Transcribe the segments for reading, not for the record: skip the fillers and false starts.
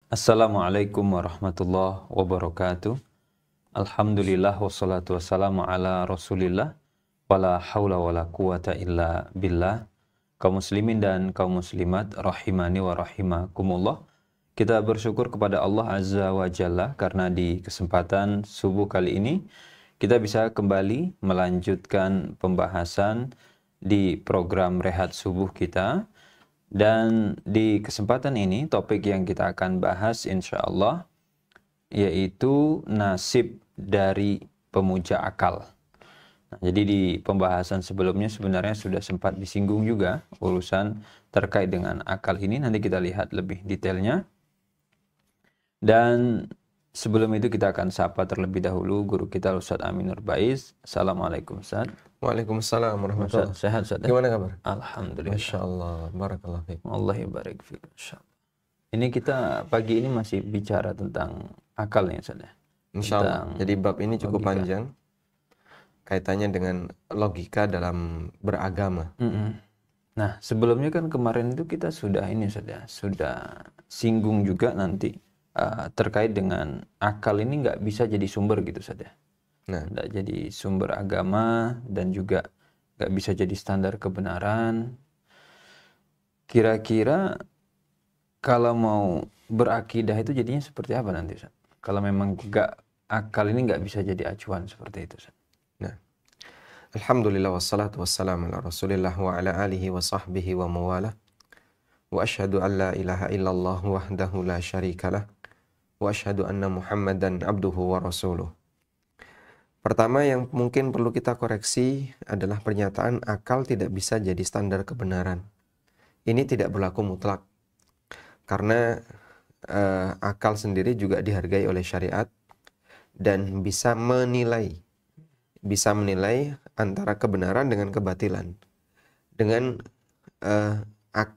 Assalamualaikum warahmatullahi wabarakatuh. Alhamdulillah wassalatu wassalamu ala rasulillah. Wala hawla wala quwata illa billah. Kaum muslimin dan kaum muslimat rahimani wa rahimakumullah. Kita bersyukur kepada Allah Azza wa Jalla karena di kesempatan subuh kali ini kita bisa kembali melanjutkan pembahasan di program Rehat Subuh kita. Dan di kesempatan ini topik yang kita akan bahas insya Allah yaitu nasib dari pemuja akal. Nah, jadi di pembahasan sebelumnya sebenarnya sudah sempat disinggung juga urusan terkait dengan akal ini. Nanti kita lihat lebih detailnya. Dan sebelum itu kita akan sapa terlebih dahulu guru kita Ustaz Amin Nur Baiz. Assalamualaikum Ustaz. Waalaikumsalam warahmatullahi wabarakatuh. Sehat Ustaz? Gimana kabar? Alhamdulillah. Masya Allah, barakallahu fiik. Allah barik fiik. Ini kita pagi ini masih bicara tentang akal ya Ustaz. Insya Allah. Jadi bab ini cukup logika. panjang. Kaitannya dengan logika dalam beragama. Nah, sebelumnya kan kemarin itu kita sudah ini sudah singgung juga nanti terkait dengan akal ini nggak bisa jadi sumber gitu saja. Nah, Nggak jadi sumber agama dan juga nggak bisa jadi standar kebenaran. Kira-kira kalau mau berakidah itu jadinya seperti apa nanti Ustaz? Kalau memang akal ini nggak bisa jadi acuan seperti itu Ustaz. nah. Alhamdulillah wassalatu wassalamu ala Rasulillah wa ala alihi wa sahbihi wa mawalah. Wa asyhadu an la ilaha illallah wahdahu la syarikalah. Wa asyhadu anna Muhammadan abduhu wa rasuluh. Pertama yang mungkin perlu kita koreksi adalah pernyataan akal tidak bisa jadi standar kebenaran. Ini tidak berlaku mutlak. Karena akal sendiri juga dihargai oleh syariat dan bisa menilai antara kebenaran dengan kebatilan dengan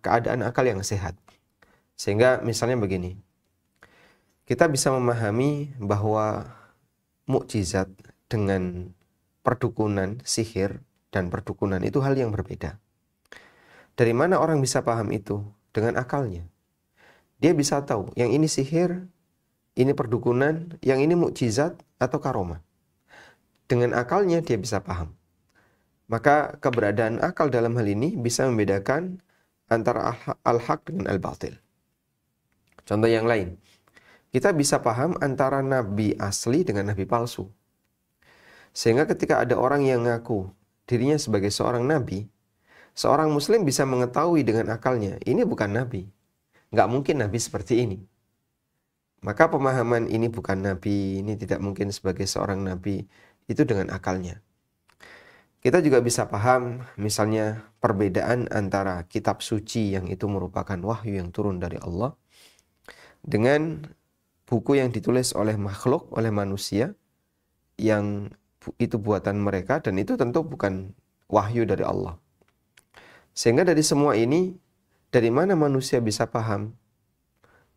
keadaan akal yang sehat. Sehingga misalnya begini, kita bisa memahami bahwa mukjizat dengan perdukunan, sihir dan perdukunan itu hal yang berbeda. Dari mana orang bisa paham itu? Dengan akalnya. Dia bisa tahu yang ini sihir, ini perdukunan, yang ini mukjizat atau karomah. Dengan akalnya dia bisa paham. Maka keberadaan akal dalam hal ini bisa membedakan antara al-haq dengan al-batil. Contoh yang lain, kita bisa paham antara nabi asli dengan nabi palsu. Sehingga ketika ada orang yang ngaku dirinya sebagai seorang nabi, seorang muslim bisa mengetahui dengan akalnya, ini bukan nabi. Nggak mungkin nabi seperti ini. Maka pemahaman ini bukan nabi, ini tidak mungkin sebagai seorang nabi, itu dengan akalnya. Kita juga bisa paham misalnya perbedaan antara kitab suci yang itu merupakan wahyu yang turun dari Allah dengan buku yang ditulis oleh makhluk, oleh manusia yang itu buatan mereka dan itu tentu bukan wahyu dari Allah. Sehingga dari semua ini, dari mana manusia bisa paham?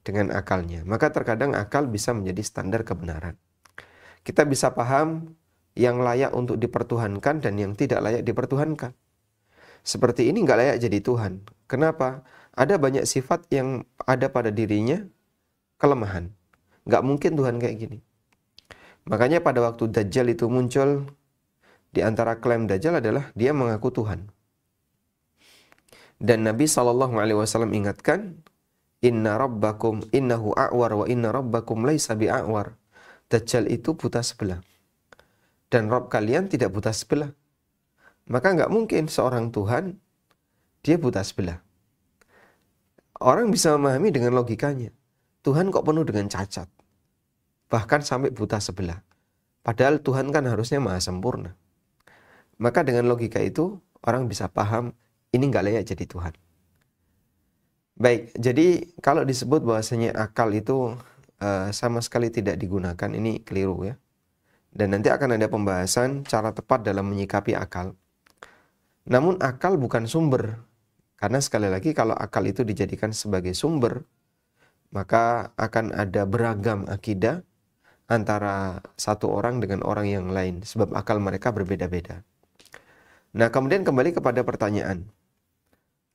Dengan akalnya. Maka terkadang akal bisa menjadi standar kebenaran. Kita bisa paham yang layak untuk dipertuhankan dan yang tidak layak dipertuhankan. Seperti ini nggak layak jadi Tuhan. Kenapa? Ada banyak sifat yang ada pada dirinya kelemahan. Nggak mungkin Tuhan kayak gini. Makanya pada waktu Dajjal itu muncul, di antara klaim Dajjal adalah dia mengaku Tuhan. Dan Nabi SAW ingatkan, Inna rabbakum innahu a'war wa inna rabbakum laisa bi'a'war. Dajjal itu buta sebelah. Dan Rabb kalian tidak buta sebelah. Maka nggak mungkin seorang Tuhan, dia buta sebelah. Orang bisa memahami dengan logikanya. Tuhan kok penuh dengan cacat. Bahkan sampai buta sebelah. Padahal Tuhan kan harusnya maha sempurna. Maka dengan logika itu, orang bisa paham, ini nggak layak jadi Tuhan. Baik, jadi kalau disebut bahwasanya akal itu sama sekali tidak digunakan, ini keliru ya. Dan nanti akan ada pembahasan cara tepat dalam menyikapi akal. Namun akal bukan sumber. Karena sekali lagi kalau akal itu dijadikan sebagai sumber, maka akan ada beragam akidah antara satu orang dengan orang yang lain. Sebab akal mereka berbeda-beda. Nah, kemudian kembali kepada pertanyaan.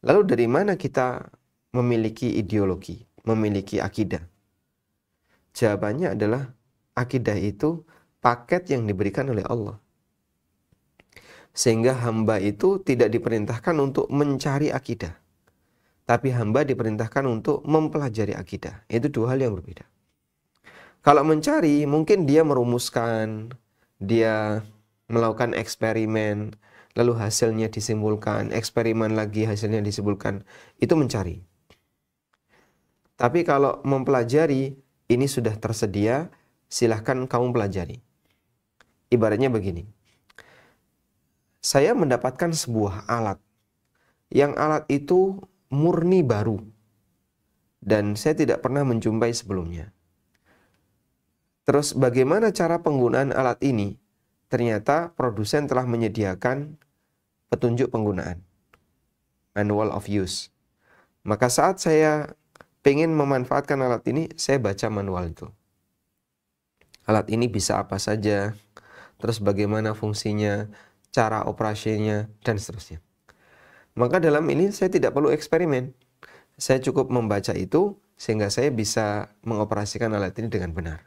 Lalu dari mana kita memiliki ideologi, memiliki akidah? Jawabannya adalah akidah itu paket yang diberikan oleh Allah. Sehingga hamba itu tidak diperintahkan untuk mencari akidah, tapi hamba diperintahkan untuk mempelajari akidah. Itu dua hal yang berbeda. Kalau mencari, mungkin dia merumuskan, dia melakukan eksperimen, lalu hasilnya disimpulkan, eksperimen lagi hasilnya disimpulkan. Itu mencari. Tapi kalau mempelajari, ini sudah tersedia, silahkan kamu pelajari. Ibaratnya begini. Saya mendapatkan sebuah alat. Yang alat itu murni baru. Dan saya tidak pernah menjumpai sebelumnya. Terus bagaimana cara penggunaan alat ini? Ternyata produsen telah menyediakan petunjuk penggunaan. Manual of use. Maka saat saya ingin memanfaatkan alat ini, saya baca manual itu. Alat ini bisa apa saja, terus bagaimana fungsinya, cara operasinya, dan seterusnya. Maka dalam ini saya tidak perlu eksperimen. Saya cukup membaca itu, sehingga saya bisa mengoperasikan alat ini dengan benar.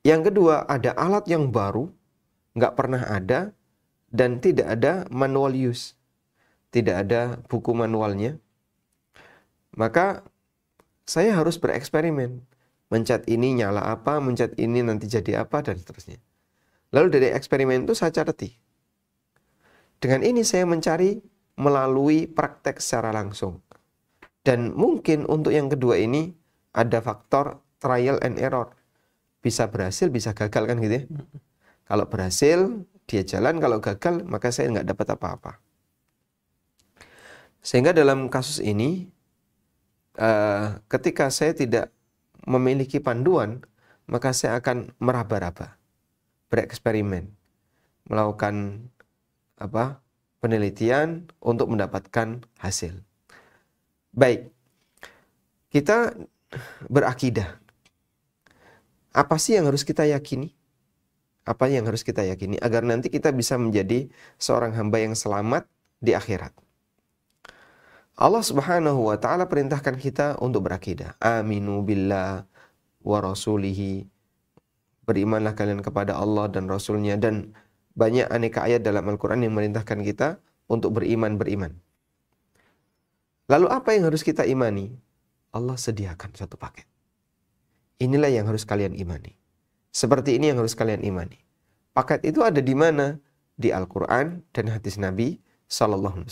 Yang kedua, ada alat yang baru, nggak pernah ada, dan tidak ada manual use. Tidak ada buku manualnya. Maka saya harus bereksperimen. Mencet ini nyala apa, mencet ini nanti jadi apa, dan seterusnya. Lalu dari eksperimen itu saya catati. Dengan ini saya mencari melalui praktek secara langsung. Dan mungkin untuk yang kedua ini ada faktor trial and error. Bisa berhasil, bisa gagal kan gitu ya. Kalau berhasil, dia jalan. Kalau gagal, maka saya nggak dapat apa-apa. Sehingga dalam kasus ini, ketika saya tidak memiliki panduan, maka saya akan meraba-raba, bereksperimen, melakukan penelitian untuk mendapatkan hasil. Baik, kita berakidah. Apa sih yang harus kita yakini? Apa yang harus kita yakini agar nanti kita bisa menjadi seorang hamba yang selamat di akhirat? Allah Subhanahu wa taala perintahkan kita untuk berakidah. Aminu billah wa rasulihi. Berimanlah kalian kepada Allah dan Rasulnya, dan banyak aneka ayat dalam Al-Qur'an yang merintahkan kita untuk beriman. Lalu apa yang harus kita imani? Allah sediakan satu paket. Inilah yang harus kalian imani. Seperti ini yang harus kalian imani. Paket itu ada di mana? Di Al-Quran dan hadis Nabi SAW.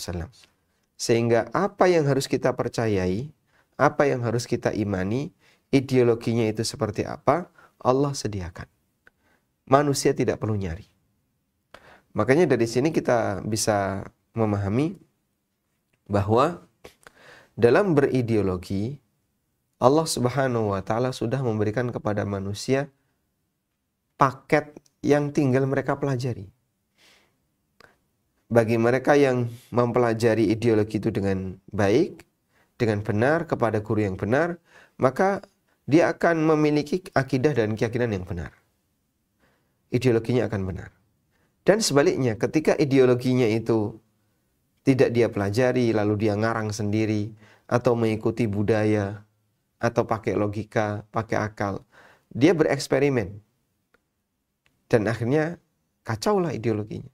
Sehingga apa yang harus kita percayai, apa yang harus kita imani, ideologinya itu seperti apa, Allah sediakan. Manusia tidak perlu nyari. Makanya dari sini kita bisa memahami bahwa dalam berideologi, Allah Subhanahu wa taala sudah memberikan kepada manusia paket yang tinggal mereka pelajari. Bagi mereka yang mempelajari ideologi itu dengan baik, dengan benar, kepada guru yang benar, maka dia akan memiliki akidah dan keyakinan yang benar. Ideologinya akan benar. Dan sebaliknya, ketika ideologinya itu tidak dia pelajari, lalu dia ngarang sendiri, atau mengikuti budaya, atau pakai logika, pakai akal, dia bereksperimen. Dan akhirnya kacaulah ideologinya.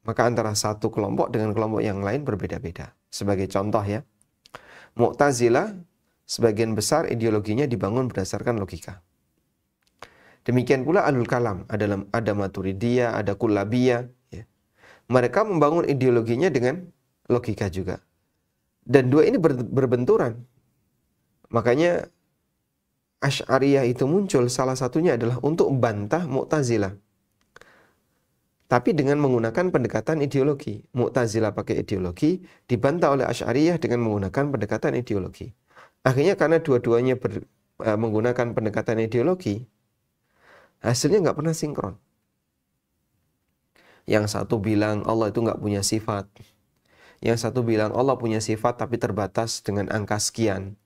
Maka antara satu kelompok dengan kelompok yang lain berbeda-beda. Sebagai contoh ya, Mu'tazilah sebagian besar ideologinya dibangun berdasarkan logika. Demikian pula Ahlul Kalam, ada Maturidiyah, ada Kullabiyah. Ya. Mereka membangun ideologinya dengan logika juga. Dan dua ini berbenturan. Makanya Asy'ariyah itu muncul, salah satunya adalah untuk membantah Mu'tazilah. Tapi dengan menggunakan pendekatan ideologi. Mu'tazilah pakai ideologi, dibantah oleh Asy'ariyah dengan menggunakan pendekatan ideologi. Akhirnya karena dua-duanya menggunakan pendekatan ideologi, hasilnya nggak pernah sinkron. Yang satu bilang Allah itu nggak punya sifat. Yang satu bilang Allah punya sifat tapi terbatas dengan angka sekian.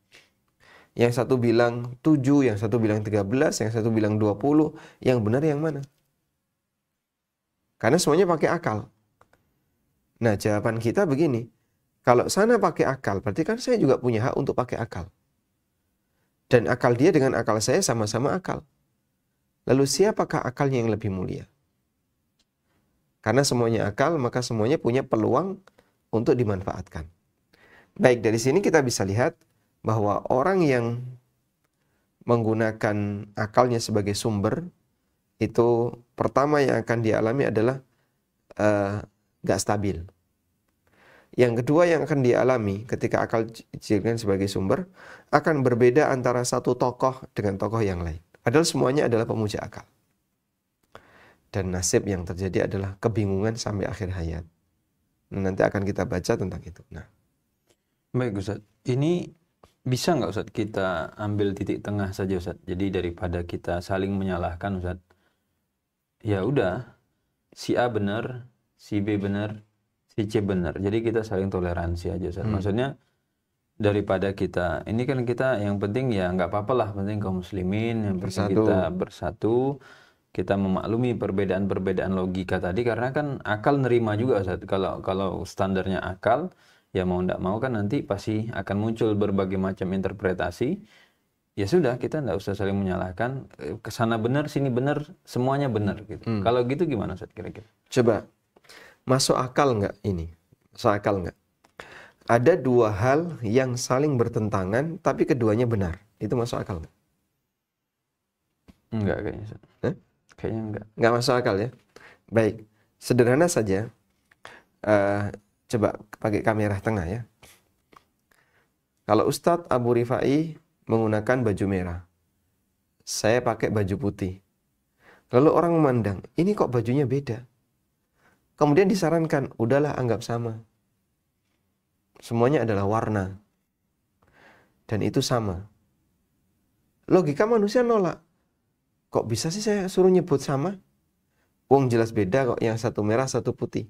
Yang satu bilang 7, yang satu bilang 13, yang satu bilang 20. Yang benar yang mana? Karena semuanya pakai akal. Nah, jawaban kita begini. Kalau sana pakai akal, berarti kan saya juga punya hak untuk pakai akal. Dan akal dia dengan akal saya sama-sama akal. Lalu siapakah akalnya yang lebih mulia? Karena semuanya akal, maka semuanya punya peluang untuk dimanfaatkan. Baik, dari sini kita bisa lihat bahwa orang yang menggunakan akalnya sebagai sumber, itu pertama yang akan dialami adalah gak stabil. Yang kedua yang akan dialami ketika akal dijadikan sebagai sumber, akan berbeda antara satu tokoh dengan tokoh yang lain. Padahal semuanya adalah pemuja akal. Dan nasib yang terjadi adalah kebingungan sampai akhir hayat. Nanti akan kita baca tentang itu. Nah, Baik Ustaz, ini bisa nggak Ustaz kita ambil titik tengah saja Ustaz? Jadi daripada kita saling menyalahkan Ustaz, ya udah, si A benar, si B benar, si C benar. Jadi kita saling toleransi aja Ustaz. Maksudnya daripada kita, ini kan kita yang penting ya nggak apa-apa lah, penting kaum muslimin, yang penting kita bersatu, kita memaklumi perbedaan-perbedaan logika tadi, karena kan akal nerima juga Ustaz. Kalau standarnya akal, ya mau nggak mau kan nanti pasti akan muncul berbagai macam interpretasi. Ya sudah, kita nggak usah saling menyalahkan. Kesana benar, sini benar, semuanya benar gitu. Kalau gitu gimana Ustaz kira-kira? Coba, masuk akal nggak ini? Masuk akal nggak? Ada dua hal yang saling bertentangan, tapi keduanya benar. Itu masuk akal nggak? Enggak kayaknya Ustaz. Kayaknya enggak. Nggak masuk akal ya? Baik, sederhana saja. Coba pakai kamera tengah ya. Kalau Ustadz Abu Rifai menggunakan baju merah, saya pakai baju putih. Lalu orang memandang, ini kok bajunya beda. Kemudian disarankan, udahlah anggap sama. Semuanya adalah warna. Dan itu sama. Logika manusia nolak. Kok bisa sih saya suruh nyebut sama? Wong jelas beda kok, yang satu merah, satu putih.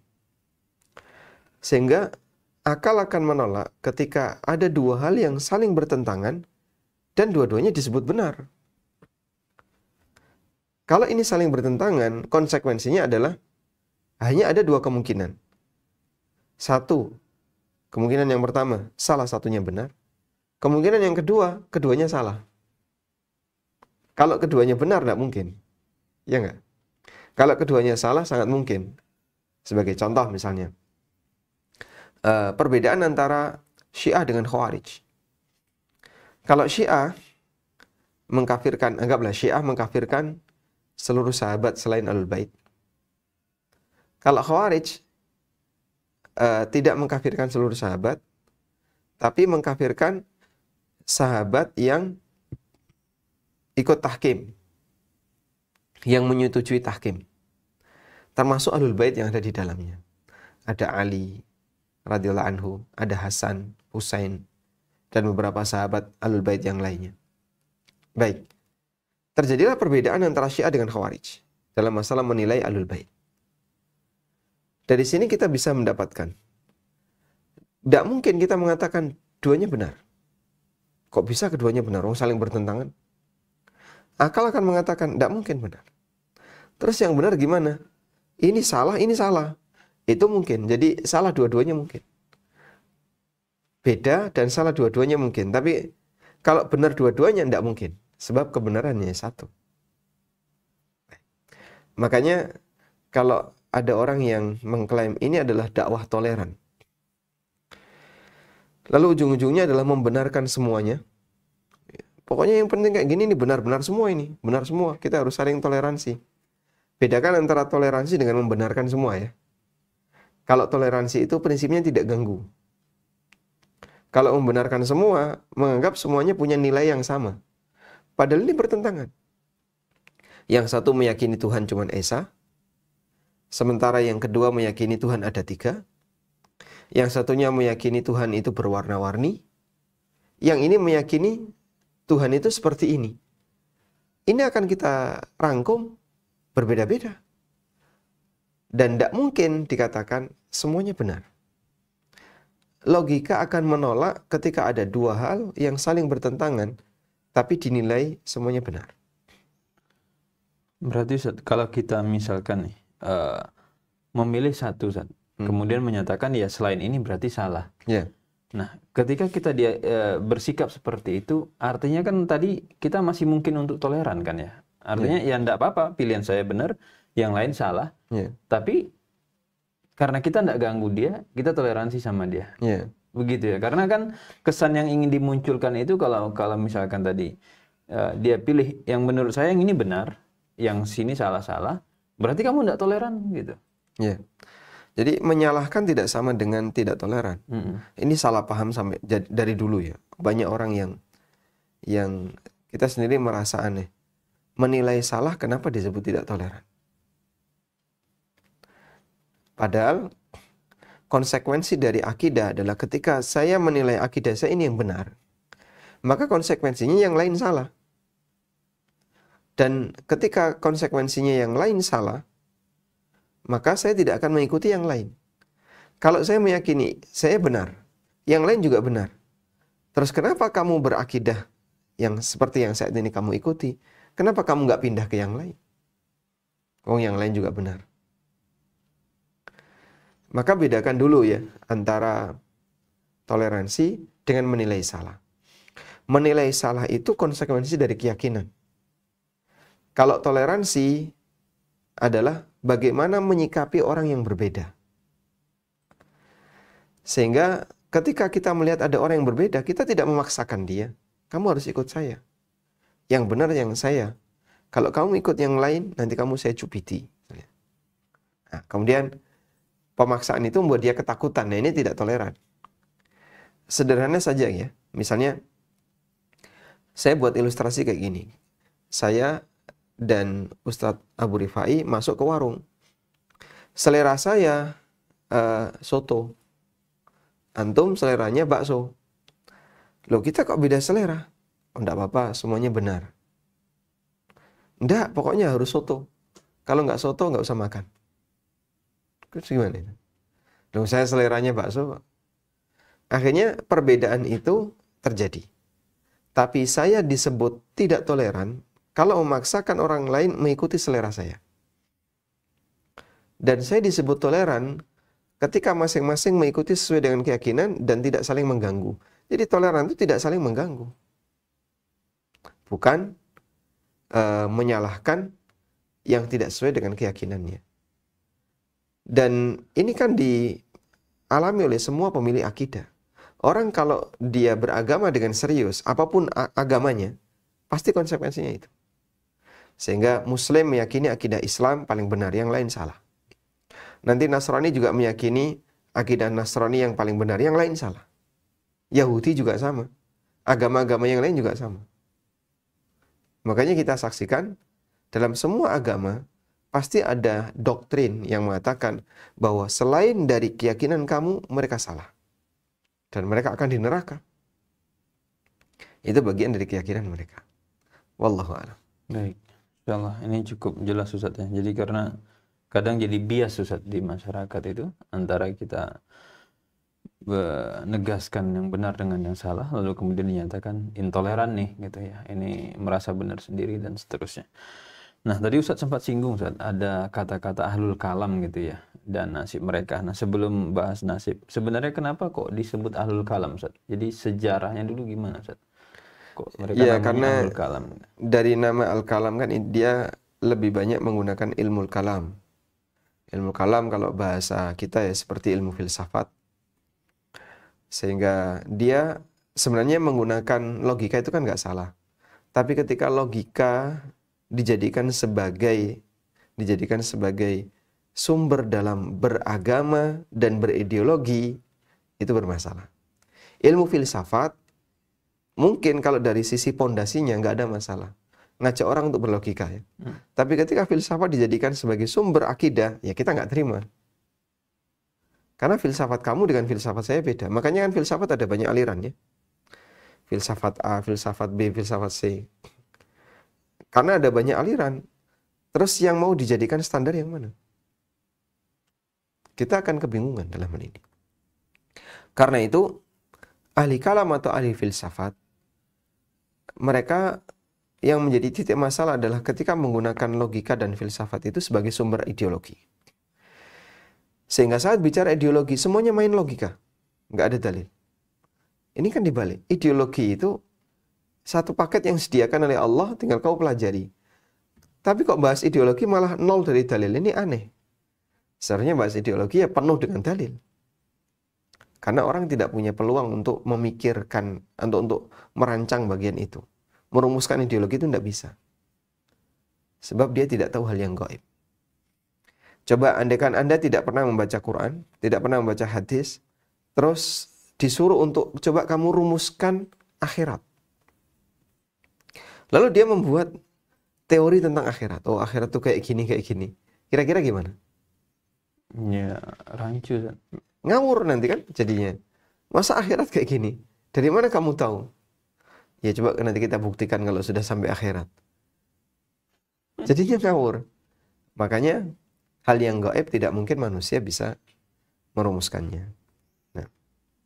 Sehingga akal akan menolak ketika ada dua hal yang saling bertentangan dan dua-duanya disebut benar. Kalau ini saling bertentangan, konsekuensinya adalah hanya ada dua kemungkinan. Satu, kemungkinan yang pertama, salah satunya benar. Kemungkinan yang kedua, keduanya salah. Kalau keduanya benar, tidak mungkin. Ya enggak? Kalau keduanya salah, sangat mungkin. Sebagai contoh misalnya, perbedaan antara Syiah dengan Khawarij. Kalau Syiah mengkafirkan, anggaplah Syiah mengkafirkan seluruh sahabat selain Ahlul Bait. Kalau Khawarij tidak mengkafirkan seluruh sahabat, tapi mengkafirkan sahabat yang ikut tahkim, yang menyetujui tahkim, termasuk Ahlul Bait yang ada di dalamnya. Ada Ali radhiyallahu anhu, ada Hasan, Husain, dan beberapa sahabat Ahlul Bait yang lainnya. Baik, terjadilah perbedaan antara Syiah dengan Khawarij dalam masalah menilai Ahlul Bait. Dari sini kita bisa mendapatkan, tidak mungkin kita mengatakan duanya benar. Kok bisa keduanya benar? Orang saling bertentangan. Akal akan mengatakan tidak mungkin benar. Terus yang benar gimana? Ini salah, ini salah. Itu mungkin. Jadi salah dua-duanya mungkin. Beda dan salah dua-duanya mungkin. Tapi kalau benar dua-duanya tidak mungkin. Sebab kebenarannya satu. Makanya kalau ada orang yang mengklaim ini adalah dakwah toleran, lalu ujung-ujungnya adalah membenarkan semuanya. Pokoknya yang penting kayak gini, ini benar-benar semua ini. Benar semua. Kita harus saling toleransi. Bedakan antara toleransi dengan membenarkan semua ya. Kalau toleransi itu prinsipnya tidak ganggu. Kalau membenarkan semua, menganggap semuanya punya nilai yang sama. Padahal ini bertentangan. Yang satu meyakini Tuhan cuma Esa, sementara yang kedua meyakini Tuhan ada 3. Yang satunya meyakini Tuhan itu berwarna-warni. Yang ini meyakini Tuhan itu seperti ini. Ini akan kita rangkum berbeda-beda. Dan tidak mungkin dikatakan semuanya benar. Logika akan menolak ketika ada dua hal yang saling bertentangan, tapi dinilai semuanya benar. Berarti Ustaz, kalau kita misalkan nih, memilih satu Ustaz, kemudian menyatakan ya selain ini berarti salah. Ya. Nah, ketika kita bersikap seperti itu, artinya kan tadi kita masih mungkin untuk toleran kan ya. Artinya ya enggak apa-apa, pilihan saya benar, yang lain salah. Yeah. Tapi karena kita enggak ganggu dia, kita toleransi sama dia. Yeah. Begitu ya. Karena kan kesan yang ingin dimunculkan itu kalau misalkan tadi dia pilih yang menurut saya yang ini benar, yang sini salah-salah, berarti kamu enggak toleran gitu. Yeah. Jadi menyalahkan tidak sama dengan tidak toleran. Ini salah paham sampai dari dulu ya. Banyak orang yang kita sendiri merasa aneh. Menilai salah kenapa disebut tidak toleran? Padahal konsekuensi dari akidah adalah ketika saya menilai akidah saya ini yang benar, maka konsekuensinya yang lain salah. Dan ketika konsekuensinya yang lain salah, maka saya tidak akan mengikuti yang lain. Kalau saya meyakini saya benar, yang lain juga benar. Terus kenapa kamu berakidah yang seperti yang saat ini kamu ikuti? Kenapa kamu nggak pindah ke yang lain? Yang lain juga benar. Maka bedakan dulu ya antara toleransi dengan menilai salah. Menilai salah itu konsekuensi dari keyakinan. Kalau toleransi adalah bagaimana menyikapi orang yang berbeda. Sehingga ketika kita melihat ada orang yang berbeda, kita tidak memaksakan dia. Kamu harus ikut saya. Yang benar yang saya. Kalau kamu ikut yang lain, nanti kamu saya cubiti. Nah, kemudian pemaksaan itu membuat dia ketakutan. Nah, ini tidak toleran. Sederhana saja ya. Misalnya, saya buat ilustrasi kayak gini. Saya dan Ustadz Abu Rifai masuk ke warung. Selera saya soto. Antum seleranya bakso. Loh, kita kok beda selera? Oh, enggak apa-apa, semuanya benar. Enggak, pokoknya harus soto. Kalau nggak soto, nggak usah makan. Terus gimana itu? Loh, saya seleranya bakso. Akhirnya perbedaan itu terjadi. Tapi saya disebut tidak toleran kalau memaksakan orang lain mengikuti selera saya. Dan saya disebut toleran ketika masing-masing mengikuti sesuai dengan keyakinan dan tidak saling mengganggu. Jadi toleran itu tidak saling mengganggu. Bukan menyalahkan yang tidak sesuai dengan keyakinannya. Dan ini kan dialami oleh semua pemilih akidah. Orang kalau dia beragama dengan serius, apapun agamanya, pasti konsekuensinya itu. Sehingga Muslim meyakini akidah Islam paling benar, yang lain salah. Nanti Nasrani juga meyakini akidah Nasrani yang paling benar, yang lain salah. Yahudi juga sama. Agama-agama yang lain juga sama. Makanya kita saksikan dalam semua agama pasti ada doktrin yang mengatakan bahwa selain dari keyakinan kamu, mereka salah. Dan mereka akan di neraka. Itu bagian dari keyakinan mereka. Wallahu a'lam. Baik. Insyaallah ini cukup jelas Ustaz ya. Jadi karena kadang jadi bias Ustaz di masyarakat itu antara kita menegaskan yang benar dengan yang salah lalu kemudian dinyatakan intoleran nih gitu ya. Ini merasa benar sendiri dan seterusnya. Nah, tadi Ustaz sempat singgung Ustaz ada kata-kata ahlul kalam gitu ya dan nasib mereka. Nah, sebelum bahas nasib, sebenarnya kenapa kok disebut ahlul kalam Ustaz? Jadi sejarahnya dulu gimana Ustaz? Kok mereka Ya, namanya karena ahlul kalam? dari nama al-kalam kan dia lebih banyak menggunakan ilmu kalam. Ilmu kalam kalau bahasa kita ya seperti ilmu filsafat. Sehingga dia sebenarnya menggunakan logika itu kan nggak salah. Tapi ketika logika dijadikan sebagai sumber dalam beragama dan berideologi, itu bermasalah. Ilmu filsafat mungkin kalau dari sisi pondasinya nggak ada masalah, ngajak orang untuk berlogika ya. Tapi ketika filsafat dijadikan sebagai sumber akidah, ya kita nggak terima. Karena filsafat kamu dengan filsafat saya beda. Makanya kan filsafat ada banyak aliran ya. Filsafat A, filsafat B, filsafat C. Karena ada banyak aliran. Terus yang mau dijadikan standar yang mana? Kita akan kebingungan dalam hal ini. Karena itu, ahli kalam atau ahli filsafat, mereka yang menjadi titik masalah adalah ketika menggunakan logika dan filsafat itu sebagai sumber ideologi. Sehingga saat bicara ideologi, semuanya main logika. Nggak ada dalil. Ini kan dibalik. Ideologi itu satu paket yang disediakan oleh Allah, tinggal kau pelajari. Tapi kok bahas ideologi malah nol dari dalil, ini aneh. Sebenarnya bahas ideologi ya penuh dengan dalil. Karena orang tidak punya peluang untuk memikirkan, untuk merancang bagian itu. Merumuskan ideologi itu tidak bisa. Sebab dia tidak tahu hal yang gaib. Coba andaikan Anda tidak pernah membaca Quran, tidak pernah membaca hadis, terus disuruh untuk coba kamu rumuskan akhirat. Lalu dia membuat teori tentang akhirat. Oh, akhirat tuh kayak gini, kayak gini. Kira-kira gimana? Ya, rancu, Ustaz. Ngawur nanti kan jadinya. Masa akhirat kayak gini? Dari mana kamu tahu? Ya coba nanti kita buktikan kalau sudah sampai akhirat. Jadinya ngawur. Makanya hal yang gaib tidak mungkin manusia bisa merumuskannya. Nah,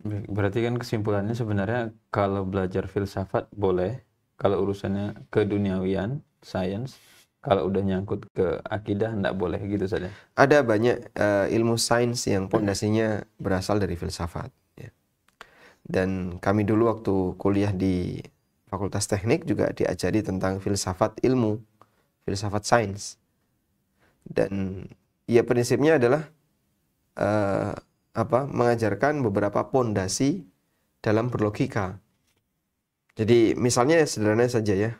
Berarti kan kesimpulannya sebenarnya kalau belajar filsafat boleh, kalau urusannya keduniawian, sains, kalau udah nyangkut ke akidah enggak boleh gitu saja. ada banyak ilmu sains yang pondasinya berasal dari filsafat. Ya. Dan kami dulu waktu kuliah di Fakultas Teknik juga diajari tentang filsafat ilmu, filsafat sains. Dan ya prinsipnya adalah mengajarkan beberapa pondasi dalam berlogika. Jadi misalnya sederhana saja ya,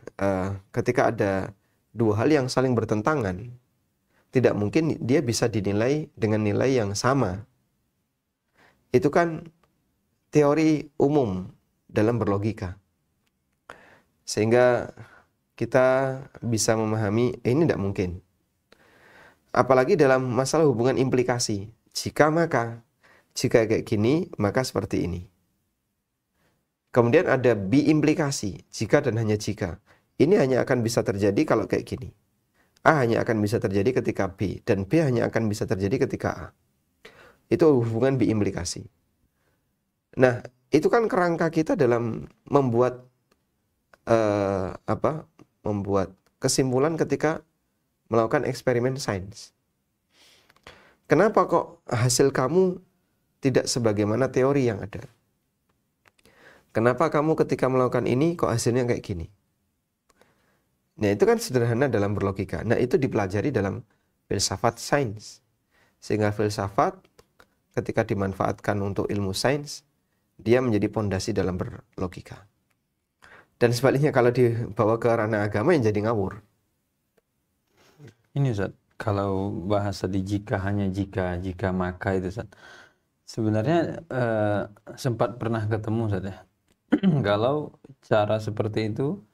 ketika ada dua hal yang saling bertentangan, tidak mungkin dia bisa dinilai dengan nilai yang sama. Itu kan teori umum dalam berlogika. Sehingga kita bisa memahami ini tidak mungkin. Apalagi dalam masalah hubungan implikasi. Jika maka, jika kayak gini, maka seperti ini. Kemudian ada bi-implikasi, jika dan hanya jika. Ini hanya akan bisa terjadi kalau kayak gini. A hanya akan bisa terjadi ketika B, dan B hanya akan bisa terjadi ketika A. Itu hubungan bi-implikasi. Nah, itu kan kerangka kita dalam membuat membuat kesimpulan ketika melakukan eksperimen sains. Kenapa kok hasil kamu tidak sebagaimana teori yang ada? Kenapa kamu ketika melakukan ini kok hasilnya kayak gini? Nah, itu kan sederhana dalam berlogika. Nah, itu dipelajari dalam filsafat sains. Sehingga filsafat ketika dimanfaatkan untuk ilmu sains, dia menjadi pondasi dalam berlogika. Dan sebaliknya kalau dibawa ke ranah agama yang jadi ngawur. Ini Ustaz, kalau bahasa di jika hanya jika maka itu Ustaz. Sebenarnya sempat pernah ketemu Ustaz ya. Kalau cara seperti itu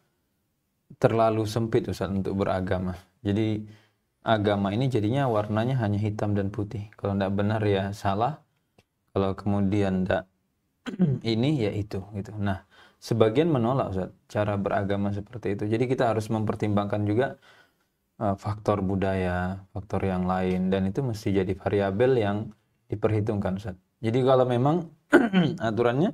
terlalu sempit Ustaz untuk beragama. Jadi agama ini jadinya warnanya hanya hitam dan putih. Kalau tidak benar ya salah. Kalau kemudian tidak ini ya itu gitu. Nah, sebagian menolak Ustaz cara beragama seperti itu. Jadi kita harus mempertimbangkan juga faktor budaya, faktor yang lain, dan itu mesti jadi variabel yang diperhitungkan Ustaz. Jadi kalau memang aturannya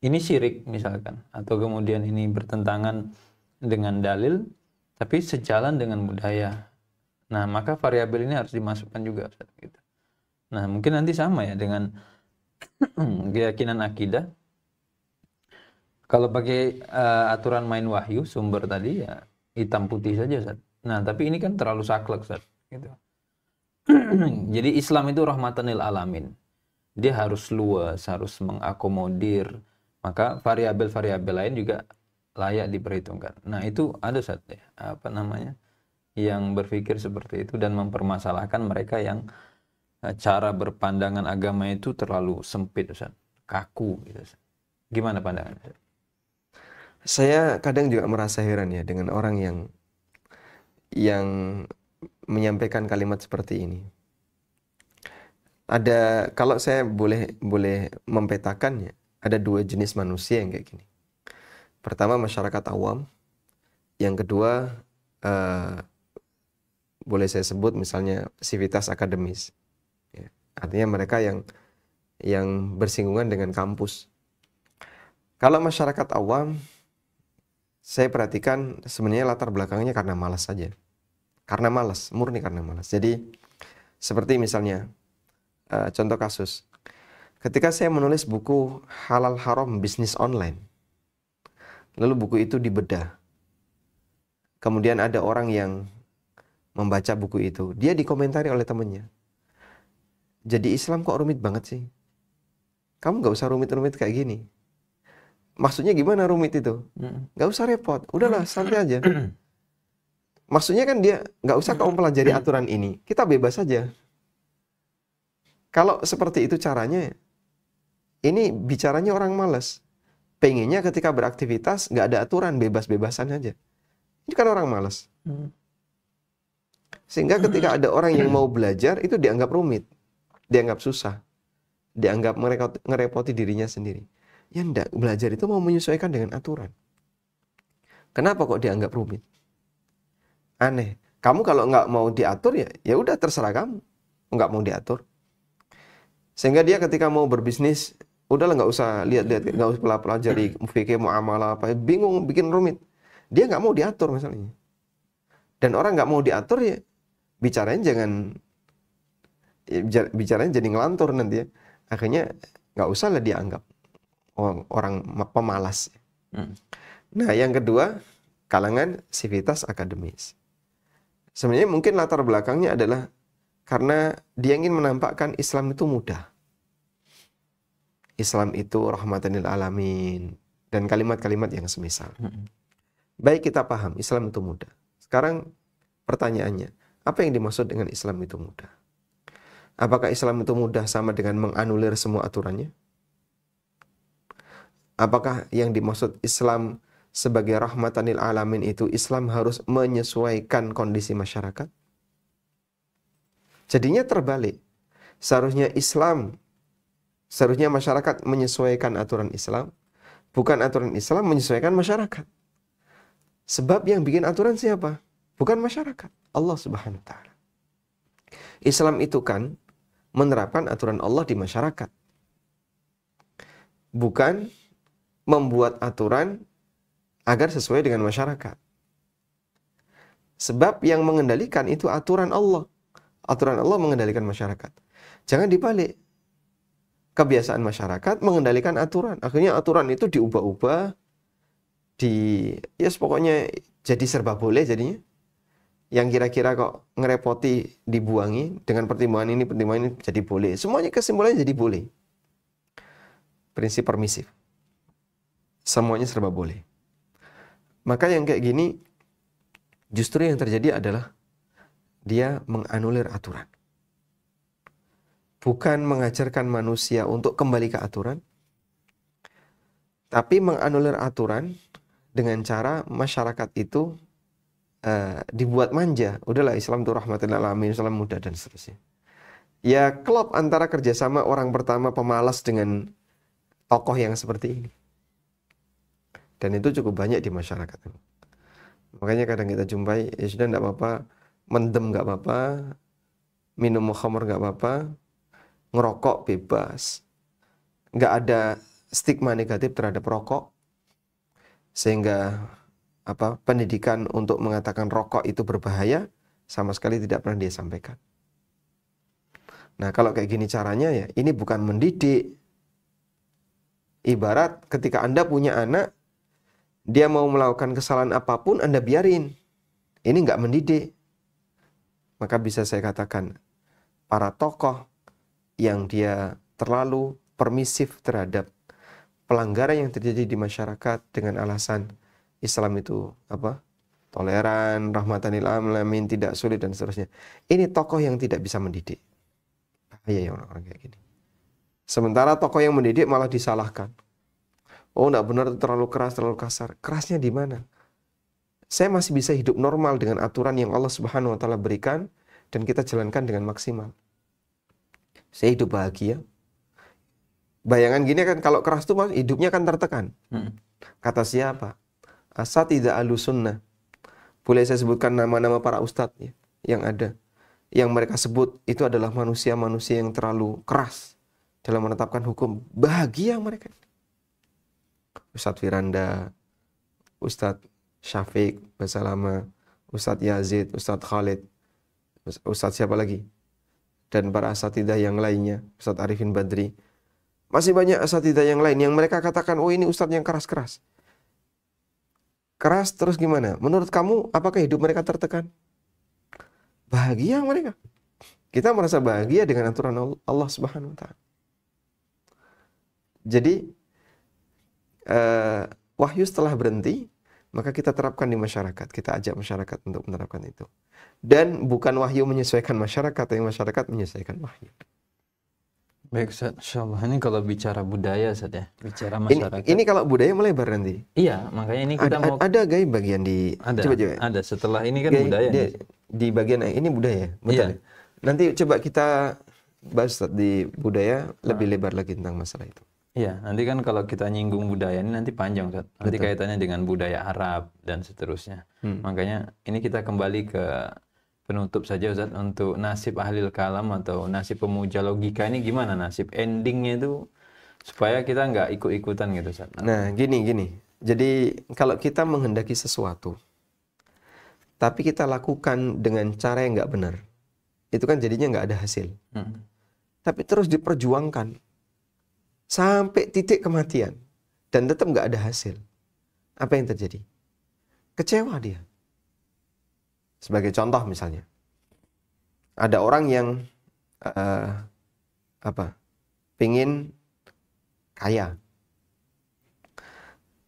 ini syirik misalkan, atau kemudian ini bertentangan dengan dalil tapi sejalan dengan budaya, nah maka variabel ini harus dimasukkan juga Ustaz, gitu. Nah mungkin nanti sama ya dengan keyakinan akidah. Kalau pakai aturan main wahyu sumber tadi ya hitam putih saja Ustaz. Nah tapi ini kan terlalu saklek Ustaz, gitu. Jadi Islam itu rahmatan lil alamin. Dia harus luas, harus mengakomodir. Maka variabel-variabel lain juga layak diperhitungkan. Nah itu ada Ustaz ya, yang berpikir seperti itu dan mempermasalahkan mereka yang cara berpandangan agama itu terlalu sempit Ustaz, kaku gitu Ustaz. Gimana pandangan Ustaz? Saya kadang juga merasa heran ya dengan orang yang menyampaikan kalimat seperti ini. Ada, kalau saya boleh mempetakannya, ada dua jenis manusia yang kayak gini. Pertama masyarakat awam, yang kedua boleh saya sebut misalnya sivitas akademis. Ya, artinya mereka yang bersinggungan dengan kampus. Kalau masyarakat awam, saya perhatikan sebenarnya latar belakangnya karena malas saja. Karena malas, murni karena malas. Jadi seperti misalnya contoh kasus, Ketika saya menulis buku Halal Haram Bisnis Online, lalu buku itu dibedah. Kemudian ada orang yang membaca buku itu. Dia dikomentari oleh temannya. Jadi Islam kok rumit banget sih? Kamu nggak usah rumit-rumit kayak gini. Maksudnya gimana rumit itu? Nggak usah repot. Udahlah, santai aja. Maksudnya kan dia, nggak usah kamu pelajari aturan ini. Kita bebas saja. Kalau seperti itu caranya, ini bicaranya orang malas. Pengennya ketika beraktivitas nggak ada aturan, bebas-bebasan aja. Ini kan orang malas. Sehingga ketika ada orang yang mau belajar, itu dianggap rumit. Dianggap susah. Dianggap ngerepoti dirinya sendiri. Ya enggak, belajar itu mau menyesuaikan dengan aturan. Kenapa kok dianggap rumit? Aneh. Kamu kalau nggak mau diatur ya udah terserah kamu. Nggak mau diatur. Sehingga dia ketika mau berbisnis, udahlah nggak usah lihat-lihat, nggak usah pelajari fikih muamalah apa, bingung, bikin rumit. Dia nggak mau diatur misalnya. Dan orang nggak mau diatur ya bicaranya jadi ngelantur nanti ya. Akhirnya nggak usah lah dianggap orang pemalas. Nah, yang kedua, kalangan sivitas akademis. Sebenarnya mungkin latar belakangnya adalah karena dia ingin menampakkan Islam itu mudah. Islam itu rahmatan lil alamin. Dan kalimat-kalimat yang semisal. Baik, kita paham Islam itu mudah. Sekarang pertanyaannya, apa yang dimaksud dengan Islam itu mudah? Apakah Islam itu mudah sama dengan menganulir semua aturannya? Apakah yang dimaksud Islam sebagai rahmatan lil alamin itu Islam harus menyesuaikan kondisi masyarakat? Jadinya terbalik. Seharusnya masyarakat menyesuaikan aturan Islam, bukan aturan Islam menyesuaikan masyarakat. Sebab yang bikin aturan siapa? Bukan masyarakat, Allah Subhanahu wa taala. Islam itu kan menerapkan aturan Allah di masyarakat. Bukan membuat aturan agar sesuai dengan masyarakat. Sebab yang mengendalikan itu aturan Allah. Aturan Allah mengendalikan masyarakat. Jangan dibalik. Kebiasaan masyarakat mengendalikan aturan. Akhirnya aturan itu diubah-ubah. Pokoknya jadi serba boleh jadinya. Yang kira-kira kok ngerepoti dibuangi. Dengan pertimbangan ini jadi boleh. Semuanya kesimpulannya jadi boleh. Prinsip permisif. Semuanya serba boleh. Maka yang kayak gini, justru yang terjadi adalah dia menganulir aturan. Bukan mengajarkan manusia untuk kembali ke aturan, tapi menganulir aturan dengan cara masyarakat itu dibuat manja. Udahlah, Islam itu rahmatan lil alamin, Islam mudah dan seterusnya. Ya klop antara kerjasama orang pertama pemalas dengan tokoh yang seperti ini. Dan itu cukup banyak di masyarakat. Makanya kadang kita jumpai, ya sudah tidak apa-apa, mendem nggak apa-apa, minum khamr nggak apa-apa, ngerokok bebas, nggak ada stigma negatif terhadap rokok, sehingga pendidikan untuk mengatakan rokok itu berbahaya sama sekali tidak pernah dia sampaikan. Nah, kalau kayak gini caranya ya, ini bukan mendidik. Ibarat ketika Anda punya anak, dia mau melakukan kesalahan apapun, Anda biarin. Ini nggak mendidik. Maka bisa saya katakan, para tokoh yang dia terlalu permisif terhadap pelanggaran yang terjadi di masyarakat dengan alasan Islam itu toleran, rahmatan lil alamin, tidak sulit dan seterusnya. Ini tokoh yang tidak bisa mendidik. Bahaya ya orang-orang kayak gini. Sementara tokoh yang mendidik malah disalahkan. Oh, enggak benar, terlalu keras, terlalu kasar. Kerasnya di mana? Saya masih bisa hidup normal dengan aturan yang Allah Subhanahu wa taala berikan dan kita jalankan dengan maksimal. Saya hidup bahagia. Bayangan gini kan, kalau keras tuh hidupnya kan tertekan. Kata siapa? Asatidzah Ahlussunnah. Boleh saya sebutkan nama-nama para ustadz ya, yang ada. Yang mereka sebut itu adalah manusia-manusia yang terlalu keras dalam menetapkan hukum. Bahagia mereka. Ustadz Firanda, Ustadz Syafiq Basalama, Ustadz Yazid, Ustadz Khalid, Ustadz siapa lagi? Dan para asatidzah yang lainnya, Ustadz Arifin Badri. Masih banyak asatidzah yang lain yang mereka katakan, oh ini ustadz yang keras-keras. Keras terus gimana? Menurut kamu, apakah hidup mereka tertekan? Bahagia mereka. Kita merasa bahagia dengan aturan Allah Subhanahu wa Ta'ala. Jadi, wahyu setelah berhenti, maka kita terapkan di masyarakat. Kita ajak masyarakat untuk menerapkan itu. Dan bukan wahyu menyesuaikan masyarakat, tapi masyarakat menyesuaikan wahyu. Baik Ustaz, insyaallah. Ini kalau bicara budaya Ustaz ya, bicara Ini, masyarakat. ini kalau budaya melebar nanti. Iya, makanya ini kita mau Ada gaya bagian di coba. Ada setelah ini kan Gaya, budaya nih. di bagian ini budaya, betul. Iya. Ya? Nanti coba kita bahas Ustaz, di budaya lebih lebar lagi tentang masalah itu. Iya, nanti kan kalau kita nyinggung budaya ini nanti panjang Ustaz. Nanti Betul. kaitannya dengan budaya Arab dan seterusnya. Makanya ini kita kembali ke penutup saja Ustaz, untuk nasib ahlil kalam atau nasib pemuja logika ini gimana nasib endingnya itu supaya kita nggak ikut-ikutan gitu Ustaz. Nah, gini. Jadi kalau kita menghendaki sesuatu, tapi kita lakukan dengan cara yang nggak benar, itu kan jadinya nggak ada hasil. Tapi terus diperjuangkan sampai titik kematian dan tetap nggak ada hasil. Apa yang terjadi? Kecewa dia. Sebagai contoh misalnya, ada orang yang pingin kaya,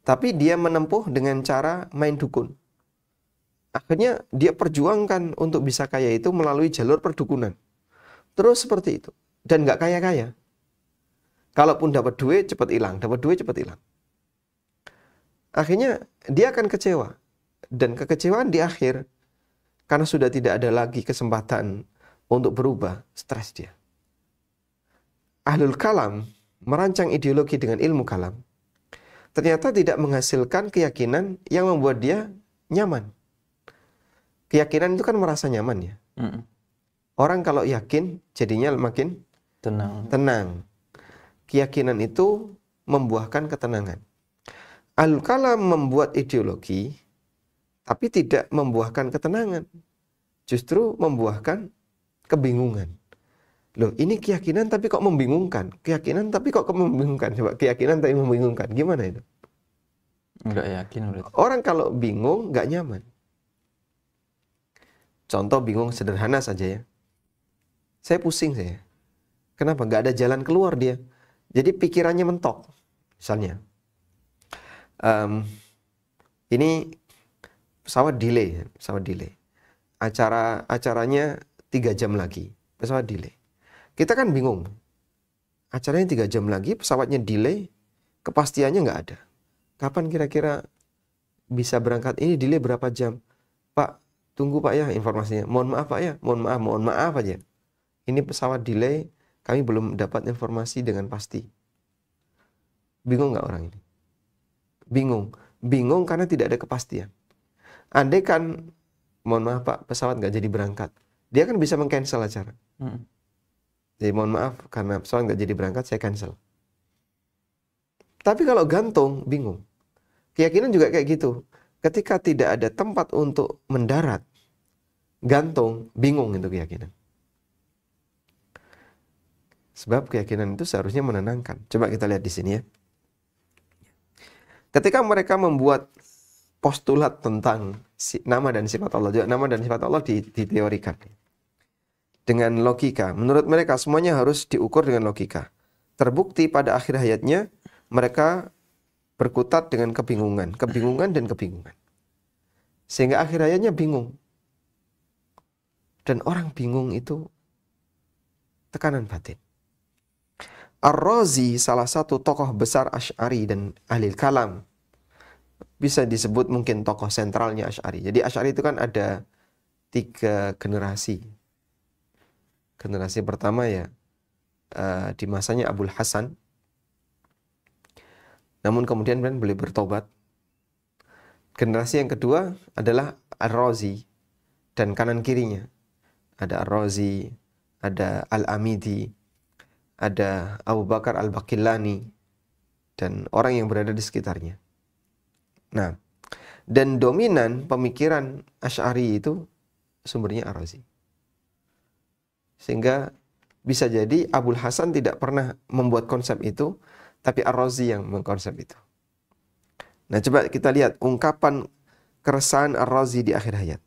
tapi dia menempuh dengan cara main dukun. Akhirnya dia perjuangkan untuk bisa kaya itu melalui jalur perdukunan. Terus seperti itu. Dan nggak kaya-kaya. Kalaupun dapat duit cepat hilang, Akhirnya dia akan kecewa. Dan kekecewaan di akhir, karena sudah tidak ada lagi kesempatan untuk berubah, stres dia. Ahlul kalam merancang ideologi dengan ilmu kalam, ternyata tidak menghasilkan keyakinan yang membuat dia nyaman. Keyakinan itu kan merasa nyaman ya. Orang kalau yakin jadinya makin tenang. Keyakinan itu membuahkan ketenangan. Ahlul kalam membuat ideologi, tapi tidak membuahkan ketenangan. Justru membuahkan kebingungan. Loh, ini keyakinan tapi kok membingungkan. Keyakinan tapi kok membingungkan. Coba, keyakinan tapi membingungkan. Gimana itu? Nggak yakin berarti. Orang kalau bingung, nggak nyaman. Contoh bingung sederhana saja ya. Saya pusing saya. Kenapa? Nggak ada jalan keluar dia. Jadi pikirannya mentok. Misalnya, ini pesawat delay. Acaranya 3 jam lagi. Pesawat delay. Kita kan bingung. Acaranya 3 jam lagi, pesawatnya delay, kepastiannya nggak ada. Kapan kira-kira bisa berangkat? Ini delay berapa jam? Pak, tunggu Pak ya informasinya. Mohon maaf Pak ya, mohon maaf aja. Ini pesawat delay, kami belum dapat informasi dengan pasti. Bingung nggak orang ini? Bingung karena tidak ada kepastian. Andai kan, mohon maaf Pak, pesawat nggak jadi berangkat, dia kan bisa meng-cancel acara. Jadi mohon maaf, karena pesawat nggak jadi berangkat, saya cancel. Tapi kalau gantung, bingung. Keyakinan juga kayak gitu. Ketika tidak ada tempat untuk mendarat, gantung, bingung itu keyakinan. Sebab keyakinan itu seharusnya menenangkan. Coba kita lihat di sini ya. Ketika mereka membuat postulat tentang nama dan sifat Allah, juga nama dan sifat Allah diteorikan dengan logika. Menurut mereka semuanya harus diukur dengan logika. Terbukti pada akhir hayatnya mereka berkutat dengan kebingungan. Sehingga akhir hayatnya bingung. Dan orang bingung itu tekanan batin. Ar-Razi, salah satu tokoh besar Asy'ari dan ahli kalam, bisa disebut mungkin tokoh sentralnya Asy'ari. Jadi Asy'ari itu kan ada 3 generasi. Generasi pertama ya di masanya Abul Hasan. Namun kemudian beliau bertobat. Generasi yang kedua adalah Ar-Razi dan kanan kirinya. Ada Ar-Razi, ada Al-Amidi, ada Abu Bakar Al-Baqillani, dan orang yang berada di sekitarnya. Nah, dan dominan pemikiran Asy'ari itu sumbernya Ar-Razi. Sehingga Bisa jadi Abul Hasan tidak pernah membuat konsep itu, tapi Ar-Razi yang mengkonsep itu. Nah, coba kita lihat ungkapan keresahan Ar-Razi di akhir hayat.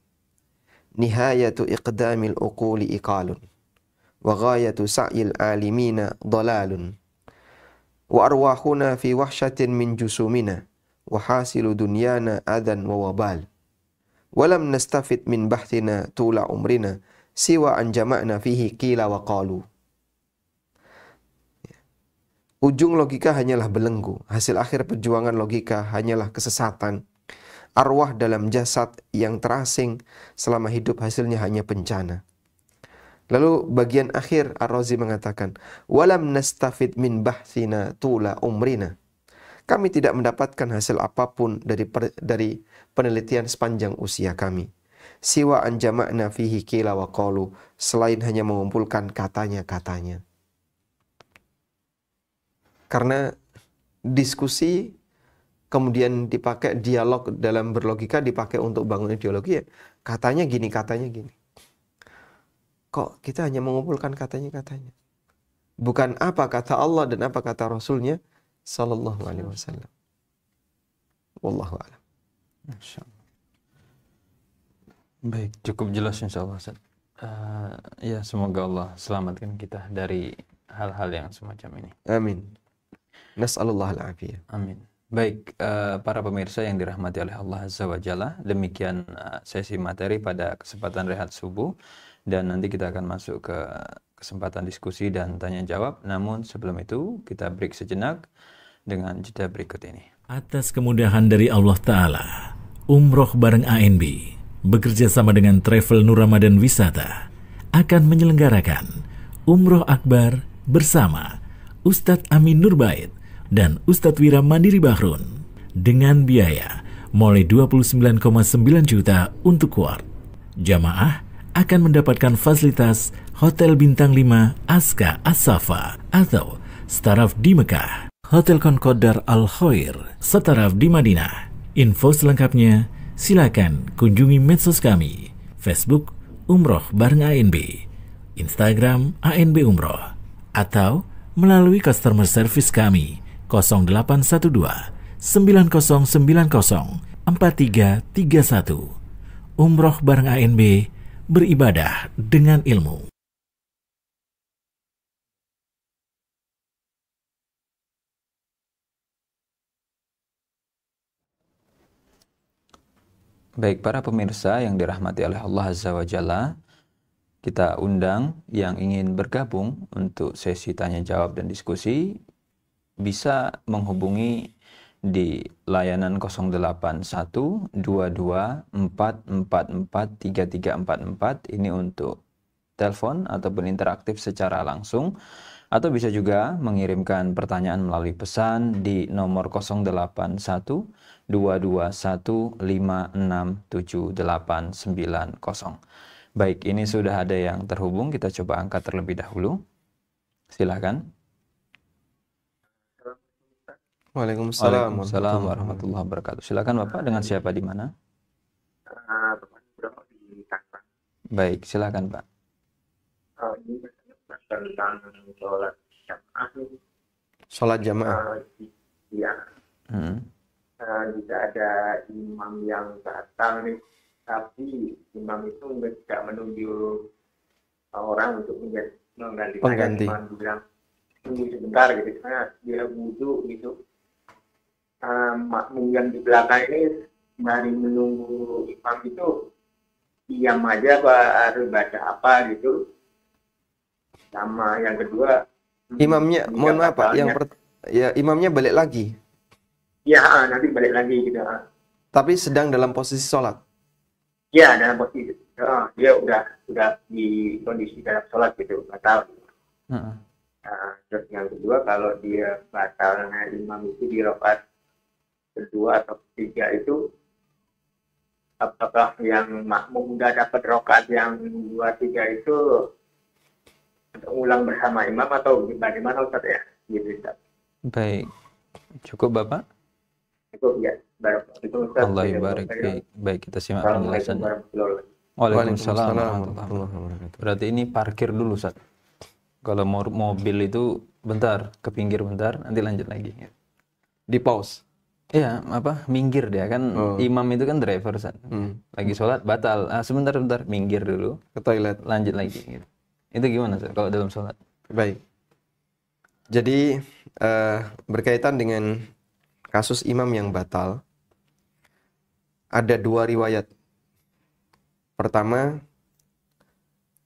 Nihayatu iqdamil uquli iqalun, wa ghayatu sa'yil alimina dhalalun, wa arwahuna fi wahsyatin min jusumina, wa hasilu dunyana adan wa wabal. Walam nastafid min bahthina tula umrina, siwa an jama'na fihi qila wa qalu. Ujung logika hanyalah belenggu, hasil akhir perjuangan logika hanyalah kesesatan. Arwah dalam jasad yang terasing selama hidup hasilnya hanya bencana. Lalu bagian akhir Ar-Razi mengatakan, walam nastafid min bahthina tula umrina. Kami tidak mendapatkan hasil apapun dari penelitian sepanjang usia kami. Siwa an jama'na fihi qila wa qalu, selain hanya mengumpulkan katanya-katanya. Karena diskusi kemudian dipakai dialog dalam berlogika dipakai untuk bangun ideologi ya. Katanya gini, katanya gini. Kok kita hanya mengumpulkan katanya-katanya? Bukan apa kata Allah dan apa kata Rasulnya sallallahu alaihi wasallam. Wallahu a'lam. Insyaallah. Baik, cukup jelas insyaallah Ustaz. Ya, semoga Allah selamatkan kita dari hal-hal yang semacam ini. Amin. Nas'alullah al-afiyah. Amin. Baik, para pemirsa yang dirahmati oleh Allah Azza wa Jalla, demikian sesi materi pada kesempatan rehat subuh, dan nanti kita akan masuk ke kesempatan diskusi dan tanya jawab. Namun sebelum itu kita break sejenak dengan jeda berikut ini. Atas kemudahan dari Allah Ta'ala, Umroh bareng ANB bekerja sama dengan Travel Nur Ramadan Wisata akan menyelenggarakan Umroh Akbar bersama Ustadz Amin Nurbait dan Ustadz Wira Mandiri Bahrun dengan biaya mulai 29,9 juta untuk kuart. Jamaah akan mendapatkan fasilitas Hotel Bintang 5 Aska As-Safa atau Staraf di Mekah, Hotel Concord Al Khoir, Staraf di Madinah. Info selengkapnya silakan kunjungi medsos kami, Facebook Umroh bareng ANB, Instagram ANB Umroh, atau melalui customer service kami 0812 9090 4331. Umroh bareng ANB, beribadah dengan ilmu. Baik, para pemirsa yang dirahmati oleh Allah Azza wa Jalla, kita undang yang ingin bergabung untuk sesi tanya jawab dan diskusi bisa menghubungi di layanan 081 22 444 3344. Ini untuk telepon ataupun interaktif secara langsung, atau bisa juga mengirimkan pertanyaan melalui pesan di nomor 081 221 5678990. Baik, ini sudah ada yang terhubung, kita coba angkat terlebih dahulu. Silakan. Waalaikumsalam warahmatullahi wabarakatuh. Silakan Bapak, dengan siapa di mana? Baik, silakan Pak. Ini tentang sholat jamaah. Sholat jamaah. Iya. Jika ada imam yang datang nih, tapi imam itu tidak menunjuk orang untuk menggantikan. Pengganti. Imam bilang tunggu sebentar gitu, karena dia wudhu gitu. Makmum yang di belakang ini mari menunggu imam itu diam aja baru baca apa gitu. Sama yang kedua, Imamnya, mohon maaf Pak, imamnya balik lagi. Ya, nanti balik lagi gitu. Tapi sedang dalam posisi sholat. Ya, dalam posisi dia udah di kondisi dalam sholat gitu, batal. Terus yang kedua, kalau dia batalnya imam itu di rakaat kedua atau ketiga itu, apakah yang makmum udah dapat rakaat yang 2-3 itu untuk ulang bersama imam atau bagaimana Ustaz ya? Gitu Ustaz. Baik, cukup Bapak? Cukup ya. Allah barik. Baik, kita simak penjelasannya. Waalaikumsalam warahmatullahi wabarakatuh. Berarti ini parkir dulu Ustaz. Kalau mobil itu bentar, ke pinggir bentar, nanti lanjut lagi. Di pause. Iya, minggir dia kan. Imam itu kan driver, lagi sholat batal. Sebentar, minggir dulu Ke toilet. lanjut lagi. Gitu. Itu gimana kalau dalam sholat? Baik. Jadi berkaitan dengan kasus imam yang batal, ada dua riwayat. Pertama,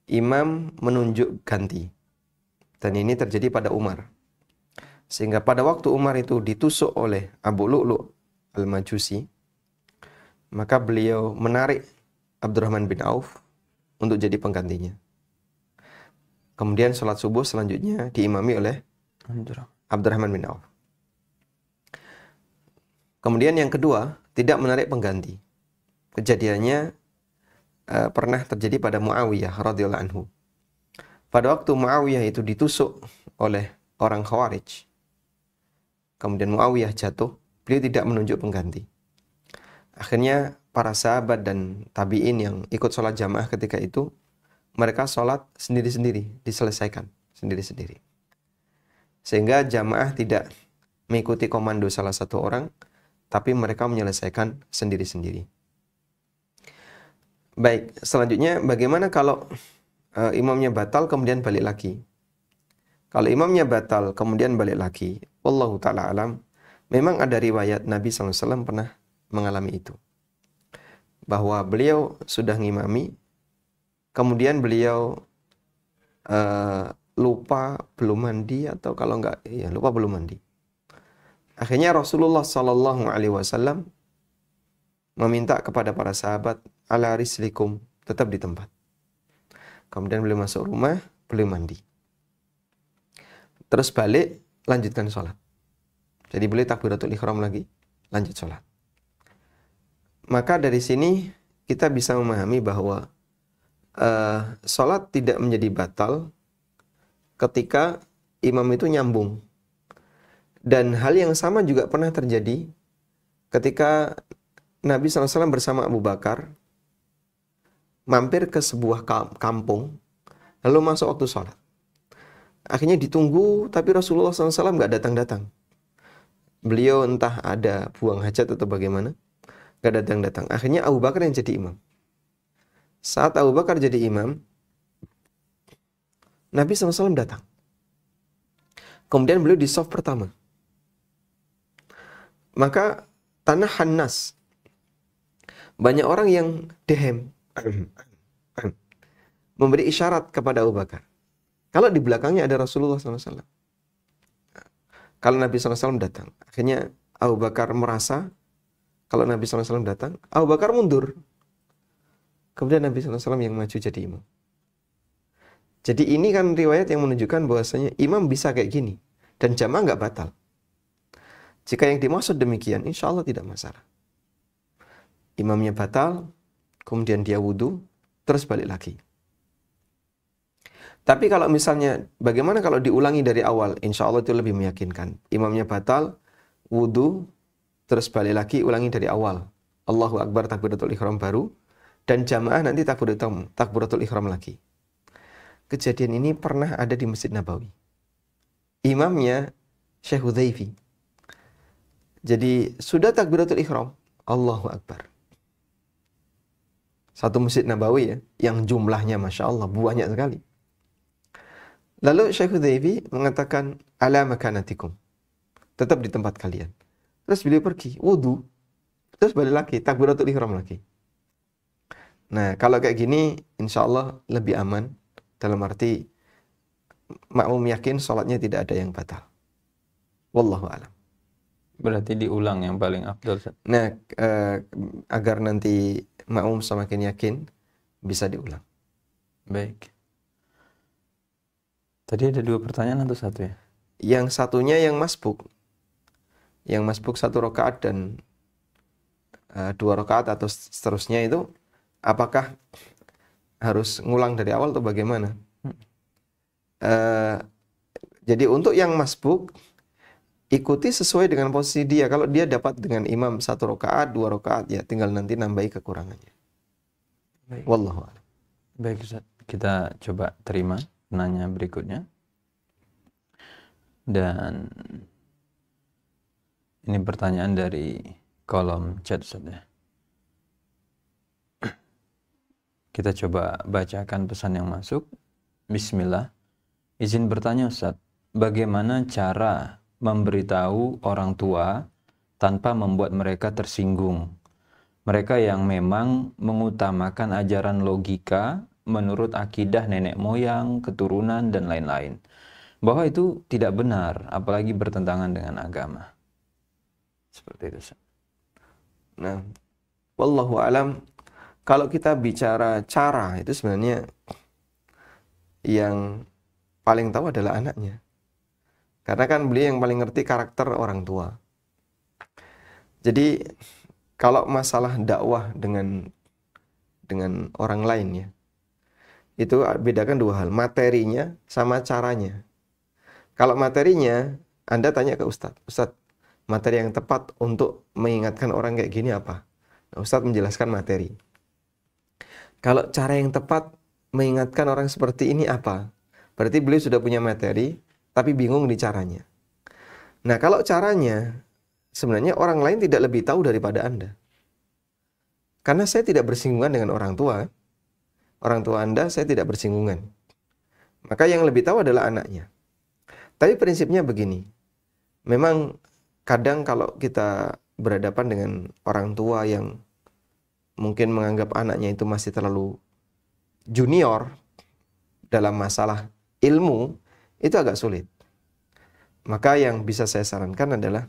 imam menunjuk ganti. Dan ini terjadi pada Umar. Sehingga pada waktu Umar itu ditusuk oleh Abu Lu'lu' al-Majusi, maka beliau menarik Abdurrahman bin Auf untuk jadi penggantinya. Kemudian sholat subuh selanjutnya diimami oleh Abdurrahman bin Auf. Kemudian yang kedua, tidak menarik pengganti. Kejadiannya pernah terjadi pada Muawiyah radhiyallahu anhu. Pada waktu Muawiyah itu ditusuk oleh orang Khawarij, kemudian Muawiyah jatuh, beliau tidak menunjuk pengganti. Akhirnya para sahabat dan tabi'in yang ikut sholat jamaah ketika itu, mereka sholat sendiri-sendiri, diselesaikan sendiri-sendiri. Sehingga jamaah tidak mengikuti komando salah satu orang, tapi mereka menyelesaikan sendiri-sendiri. Baik, selanjutnya bagaimana kalau imamnya batal kemudian balik lagi? Kalau imamnya batal kemudian balik lagi, wallahu ta'ala alam, memang ada riwayat Nabi SAW pernah mengalami itu. Bahwa beliau sudah ngimami, kemudian beliau lupa belum mandi, atau kalau enggak, ya lupa belum mandi. Akhirnya Rasulullah SAW meminta kepada para sahabat, ala rislikum, tetap di tempat. Kemudian beliau masuk rumah, beliau mandi. Terus balik, lanjutkan sholat. Jadi beliau takbiratul ihram lagi, lanjut sholat. Maka dari sini kita bisa memahami bahwa sholat tidak menjadi batal ketika imam itu nyambung. Dan hal yang sama juga pernah terjadi ketika Nabi SAW bersama Abu Bakar mampir ke sebuah kampung, lalu masuk waktu sholat. Akhirnya ditunggu, tapi Rasulullah SAW nggak datang-datang. Beliau entah ada buang hajat atau bagaimana, nggak datang-datang. Akhirnya Abu Bakar yang jadi imam. Saat Abu Bakar jadi imam, Nabi SAW datang. Kemudian beliau di shaf pertama. Maka tanah Hannas, banyak orang yang dehem, memberi isyarat kepada Abu Bakar. Kalau di belakangnya ada Rasulullah SAW. Kalau Nabi SAW datang, akhirnya Abu Bakar merasa kalau Nabi SAW datang, Abu Bakar mundur. Kemudian Nabi SAW yang maju jadi imam. Jadi ini kan riwayat yang menunjukkan bahwasanya imam bisa kayak gini. Dan jamaah nggak batal. Jika yang dimaksud demikian, insya Allah tidak masalah. Imamnya batal, kemudian dia wudhu, terus balik lagi. Tapi kalau misalnya, bagaimana kalau diulangi dari awal? Insya Allah itu lebih meyakinkan. Imamnya batal, wudhu, terus balik lagi, ulangi dari awal. Allahu Akbar, takbiratul ihram baru. Dan jamaah nanti takbiratul ihram lagi. Kejadian ini pernah ada di Masjid Nabawi. Imamnya Syekh Hudzaify. Jadi sudah takbiratul ihram, Allahu Akbar. Satu Masjid Nabawi ya, yang jumlahnya Masya Allah, banyak sekali. Lalu Syekh Hudzaify mengatakan, ala makanatikum. Tetap di tempat kalian. Terus beliau pergi, wudhu. Terus balik lagi, takbiratul ihram lagi. Nah, kalau kayak gini, insya Allah lebih aman. Dalam arti, makmum yakin sholatnya tidak ada yang batal. Wallahu a'lam. Berarti diulang yang paling afdal. Nah, agar nanti makmum semakin yakin, bisa diulang. Baik. Tadi ada 2 pertanyaan atau 1 ya? Yang satunya yang masbuk. Yang masbuk 1 rakaat dan 2 rakaat atau seterusnya itu, apakah harus ngulang dari awal atau bagaimana? Jadi untuk yang masbuk, ikuti sesuai dengan posisi dia. Kalau dia dapat dengan imam 1 rakaat, 2 rakaat, ya tinggal nanti nambahi kekurangannya. Baik. Wallahu a'lam. Baik Ustaz, kita coba terima nanya berikutnya. Dan ini pertanyaan dari kolom chat Ustaz ya. Kita coba bacakan pesan yang masuk. Bismillah. Izin bertanya Ustaz, bagaimana cara memberitahu orang tua tanpa membuat mereka tersinggung? Mereka yang memang mengutamakan ajaran logika menurut akidah nenek moyang, keturunan, dan lain-lain. Bahwa itu tidak benar, apalagi bertentangan dengan agama. Seperti itu. Nah, wallahu alam, kalau kita bicara cara, itu sebenarnya yang paling tahu adalah anaknya. Karena kan beliau yang paling ngerti karakter orang tua. Jadi kalau masalah dakwah dengan orang lain ya, itu bedakan dua hal, materinya sama caranya. Kalau materinya, Anda tanya ke Ustadz, Ustadz, materi yang tepat untuk mengingatkan orang kayak gini apa? Nah, Ustadz menjelaskan materi. Kalau cara yang tepat mengingatkan orang seperti ini apa? Berarti beliau sudah punya materi, tapi bingung di caranya. Nah, kalau caranya, sebenarnya orang lain tidak lebih tahu daripada Anda. Karena saya tidak bersinggungan dengan orang tua. Orang tua Anda, saya tidak bersinggungan. Maka yang lebih tahu adalah anaknya. Tapi prinsipnya begini, memang kadang kalau kita berhadapan dengan orang tua yang mungkin menganggap anaknya itu masih terlalu junior dalam masalah ilmu, itu agak sulit. Maka yang bisa saya sarankan adalah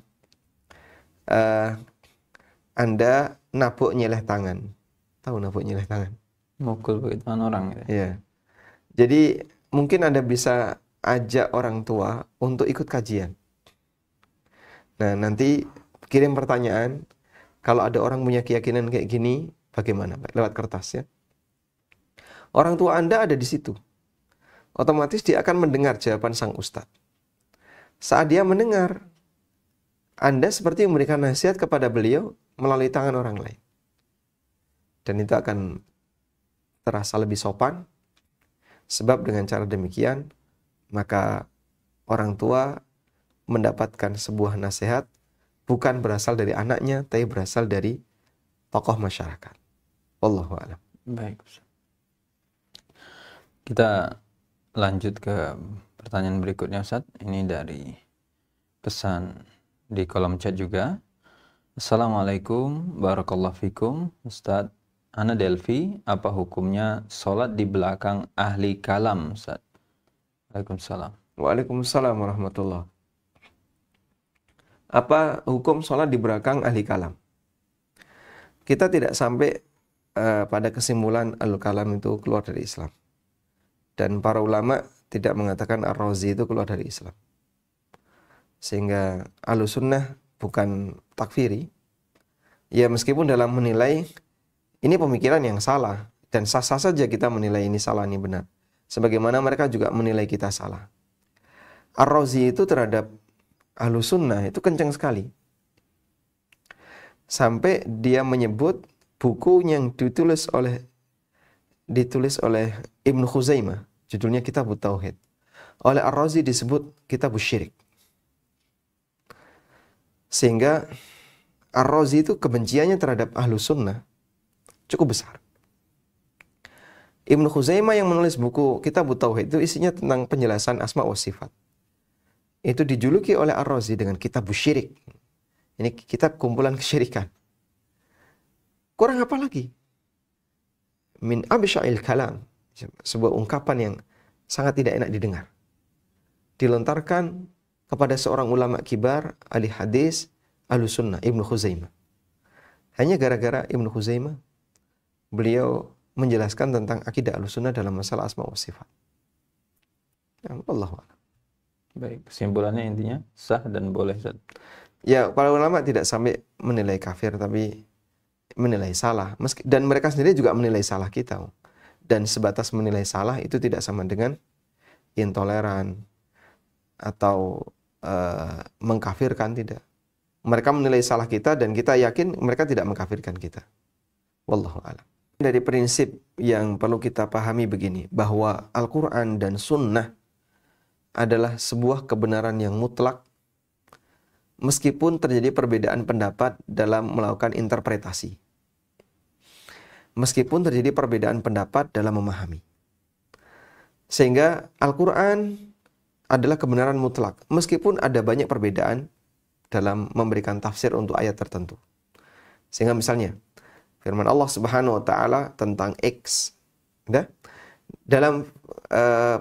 Anda napuk nyeleh tangan. Tahu napuk nyeleh tangan? Mukul begitu orang gitu. Ya. Jadi mungkin Anda bisa ajak orang tua untuk ikut kajian. Nah, nanti kirim pertanyaan. Kalau ada orang punya keyakinan kayak gini, bagaimana? Lewat kertas ya. Orang tua Anda ada di situ. Otomatis dia akan mendengar jawaban sang ustadz. Saat dia mendengar, Anda seperti memberikan nasihat kepada beliau melalui tangan orang lain. Dan itu akan terasa lebih sopan. Sebab dengan cara demikian, maka orang tua mendapatkan sebuah nasihat bukan berasal dari anaknya, tapi berasal dari tokoh masyarakat. Wallahu a'lam. Baik. Kita lanjut ke pertanyaan berikutnya Ustaz. Ini dari pesan di kolom chat juga. Assalamualaikum barakallahu fikum. Ustaz, Ana Delvi, apa hukumnya sholat di belakang ahli kalam Ustaz? Waalaikumsalam. Waalaikumsalam warahmatullahi. Apa hukum sholat di belakang ahli kalam? Kita tidak sampai pada kesimpulan al-kalam itu keluar dari Islam. Dan para ulama tidak mengatakan ar-Razi itu keluar dari Islam. Sehingga Ahlussunnah bukan takfiri. Ya meskipun dalam menilai ini pemikiran yang salah. Dan sah-sah saja kita menilai ini salah, ini benar. Sebagaimana mereka juga menilai kita salah. Ar-Razi itu terhadap Ahlussunnah itu kencang sekali. Sampai dia menyebut buku yang ditulis oleh Ibnu Khuzaimah, judulnya Kitabut Tauhid. Oleh Ar-Razi disebut Kitabus Syirik. Sehingga Ar-Razi itu kebenciannya terhadap Ahlussunnah cukup besar. Ibnu Khuzaimah yang menulis buku Kitabut Tauhid itu isinya tentang penjelasan asma wa sifat. Itu dijuluki oleh Ar-Razi dengan Kitabus Syirik. Ini kitab kumpulan kesyirikan. Kurang apa lagi? Min absya'il kalam. Sebuah ungkapan yang sangat tidak enak didengar. Dilontarkan kepada seorang ulama kibar, ahli hadis, Ahlussunnah, Ibnu Khuzaimah. Hanya gara-gara Ibnu Khuzaimah, beliau menjelaskan tentang akidah Ahlussunnah dalam masalah asma wa sifat. Wallahu a'lam. Baik, kesimpulannya intinya sah dan boleh. Ya, para ulama tidak sampai menilai kafir, tapi menilai salah. Dan mereka sendiri juga menilai salah kita. Dan sebatas menilai salah itu tidak sama dengan intoleran atau mengkafirkan, tidak. Mereka menilai salah kita dan kita yakin mereka tidak mengkafirkan kita. Wallahu a'lam. Dari prinsip yang perlu kita pahami begini, bahwa Al-Quran dan Sunnah adalah sebuah kebenaran yang mutlak meskipun terjadi perbedaan pendapat dalam melakukan interpretasi. Meskipun terjadi perbedaan pendapat dalam memahami. Sehingga Al-Quran adalah kebenaran mutlak meskipun ada banyak perbedaan dalam memberikan tafsir untuk ayat tertentu. Sehingga misalnya firman Allah Subhanahu wa taala tentang X, ya? Dalam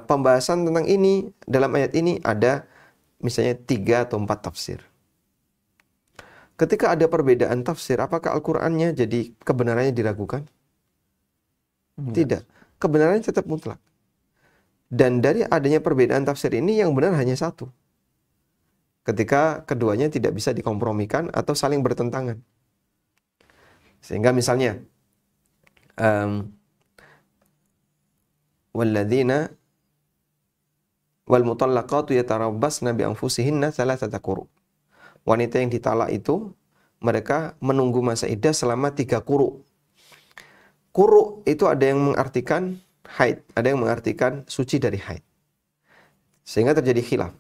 pembahasan tentang ini, dalam ayat ini ada misalnya 3 atau 4 tafsir. Ketika ada perbedaan tafsir, apakah Al-Qur'annya jadi kebenarannya diragukan? Tidak. Kebenarannya tetap mutlak. Dan dari adanya perbedaan tafsir ini yang benar hanya satu. Ketika keduanya tidak bisa dikompromikan atau saling bertentangan. Sehingga misalnya walladzina wal mutallaqatu yatarabbasna bi anfusihinna thalathata quru. Wanita yang ditalak itu mereka menunggu masa iddah selama 3 quru. Quru itu ada yang mengartikan haid, ada yang mengartikan suci dari haid. Sehingga terjadi khilaf.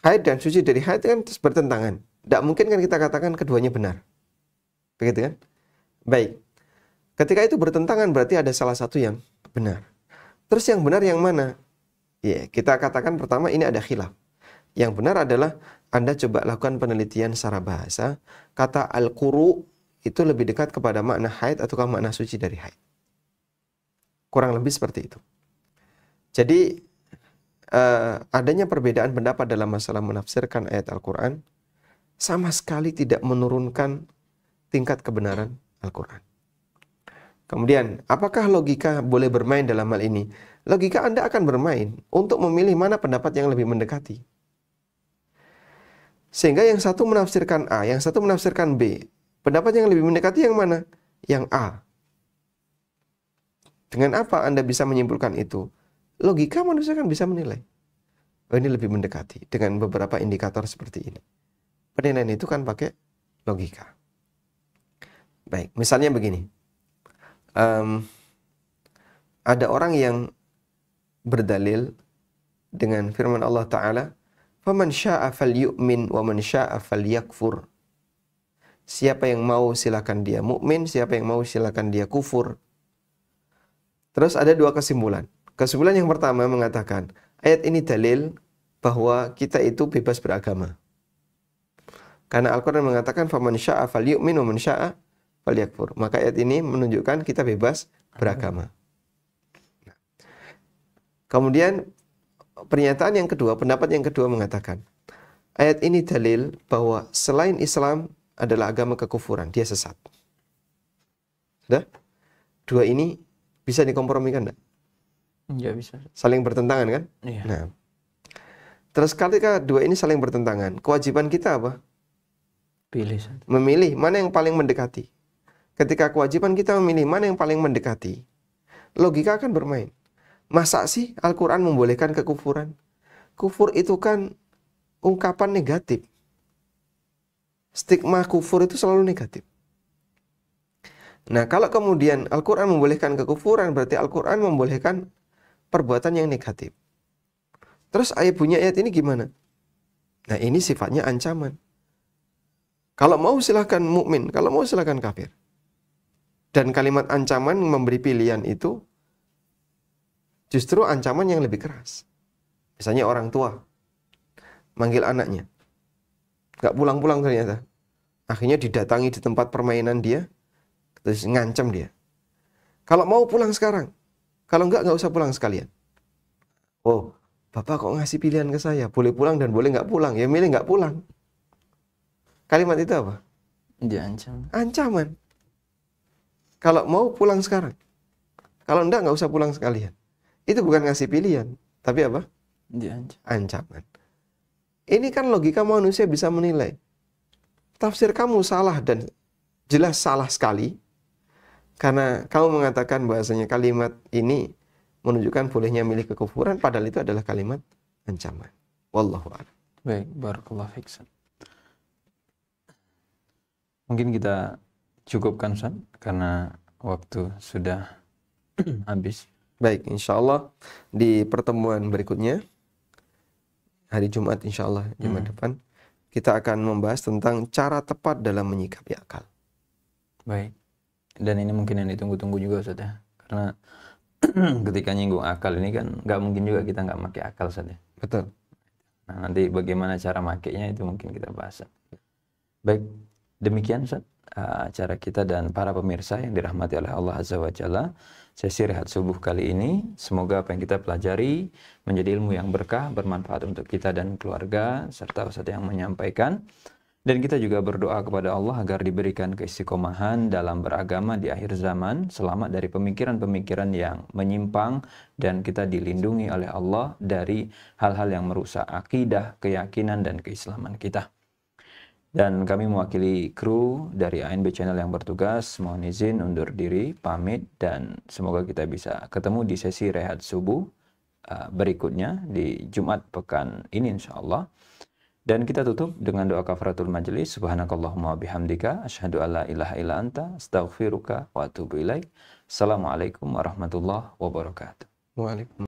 Haid dan suci dari haid kan bertentangan. Tidak mungkin kan kita katakan keduanya benar. Begitu kan? Baik. Ketika itu bertentangan berarti ada salah satu yang benar. Terus yang benar yang mana? Ya, kita katakan pertama ini ada khilaf. Yang benar adalah Anda coba lakukan penelitian secara bahasa. Kata al-quru itu lebih dekat kepada makna haid ataukah makna suci dari haid. Kurang lebih seperti itu. Jadi adanya perbedaan pendapat dalam masalah menafsirkan ayat Al-Quran sama sekali tidak menurunkan tingkat kebenaran Al-Quran. Kemudian, apakah logika boleh bermain dalam hal ini? Logika Anda akan bermain untuk memilih mana pendapat yang lebih mendekati. Sehingga yang satu menafsirkan A, yang satu menafsirkan B. Pendapat yang lebih mendekati yang mana? Yang A. Dengan apa Anda bisa menyimpulkan itu? Logika manusia kan bisa menilai. Oh, ini lebih mendekati dengan beberapa indikator seperti ini. Penilaian itu kan pakai logika. Baik, misalnya begini. Ada orang yang berdalil dengan firman Allah Ta'ala, "Faman syaa'a falyu'min wa man syaa'a falyakfur." Siapa yang mau silakan dia mukmin, siapa yang mau silakan dia kufur. Terus ada 2 kesimpulan. Kesimpulan yang pertama mengatakan, ayat ini dalil bahwa kita itu bebas beragama. Karena Al-Quran mengatakan, "Faman syaa'a falyu'min wa man syaa'a falyakfur." Maka ayat ini menunjukkan kita bebas beragama. Kemudian pernyataan yang kedua, pendapat yang kedua mengatakan, ayat ini dalil bahwa selain Islam adalah agama kekufuran, dia sesat. Sudah? 2 ini bisa dikompromikan enggak? Enggak bisa. Saling bertentangan kan? Iya. Nah. Terus ketika 2 ini saling bertentangan, kewajiban kita apa? Pilih satu. Memilih mana yang paling mendekati. Ketika kewajiban kita memilih mana yang paling mendekati, logika akan bermain. Masa sih Al-Quran membolehkan kekufuran? Kufur itu kan ungkapan negatif. Stigma kufur itu selalu negatif. Nah, kalau kemudian Al-Quran membolehkan kekufuran, berarti Al-Quran membolehkan perbuatan yang negatif. Terus bunyi ayat ini gimana? Nah, ini sifatnya ancaman. Kalau mau silahkan mukmin, kalau mau silahkan kafir. Dan kalimat ancaman memberi pilihan itu justru ancaman yang lebih keras. Misalnya orang tua manggil anaknya, gak pulang-pulang ternyata. Akhirnya didatangi di tempat permainan dia, terus ngancam dia. Kalau mau pulang sekarang, kalau enggak usah pulang sekalian. Oh, Bapak kok ngasih pilihan ke saya, boleh pulang dan boleh nggak pulang. Ya milih nggak pulang. Kalimat itu apa? Diancam. Ancaman. Kalau mau pulang sekarang, kalau enggak nggak usah pulang sekalian. Itu bukan ngasih pilihan, tapi apa? Diancam. Ancaman. Ini kan logika manusia bisa menilai. Tafsir kamu salah dan jelas salah sekali. Karena kamu mengatakan bahasanya kalimat ini menunjukkan bolehnya milih kekufuran, padahal itu adalah kalimat ancaman. Wallahu a'lam. Baik, barakallahu fiik. Mungkin kita cukupkan, Ustaz, karena waktu sudah habis. Baik, insya Allah di pertemuan berikutnya hari Jumat insya Allah, Jumat depan, kita akan membahas tentang cara tepat dalam menyikapi akal. Baik. Dan ini mungkin yang ditunggu-tunggu juga Ustaz ya. Karena ketika nyinggung akal ini kan nggak mungkin juga kita nggak pakai akal Ustaz ya. Betul. Nah, nanti bagaimana cara makainya itu mungkin kita bahas. Baik, demikian Ustaz acara kita dan para pemirsa yang dirahmati oleh Allah Azza wa Jalla. Sesi rehat subuh kali ini, semoga apa yang kita pelajari menjadi ilmu yang berkah, bermanfaat untuk kita dan keluarga, serta Ustaz yang menyampaikan. Dan kita juga berdoa kepada Allah agar diberikan keistiqomahan dalam beragama di akhir zaman, selamat dari pemikiran-pemikiran yang menyimpang, dan kita dilindungi oleh Allah dari hal-hal yang merusak akidah, keyakinan, dan keislaman kita. Dan kami mewakili kru dari ANB Channel yang bertugas, mohon izin undur diri, pamit, dan semoga kita bisa ketemu di sesi rehat subuh berikutnya di Jumat pekan ini insyaAllah. Dan kita tutup dengan doa kafaratul majelis. Subhanakallahumma bihamdika asyhadu alla ilaha illa anta astaghfiruka wa atubu ilaik. Assalamualaikum warahmatullahi wabarakatuh. Waalaikumsalam.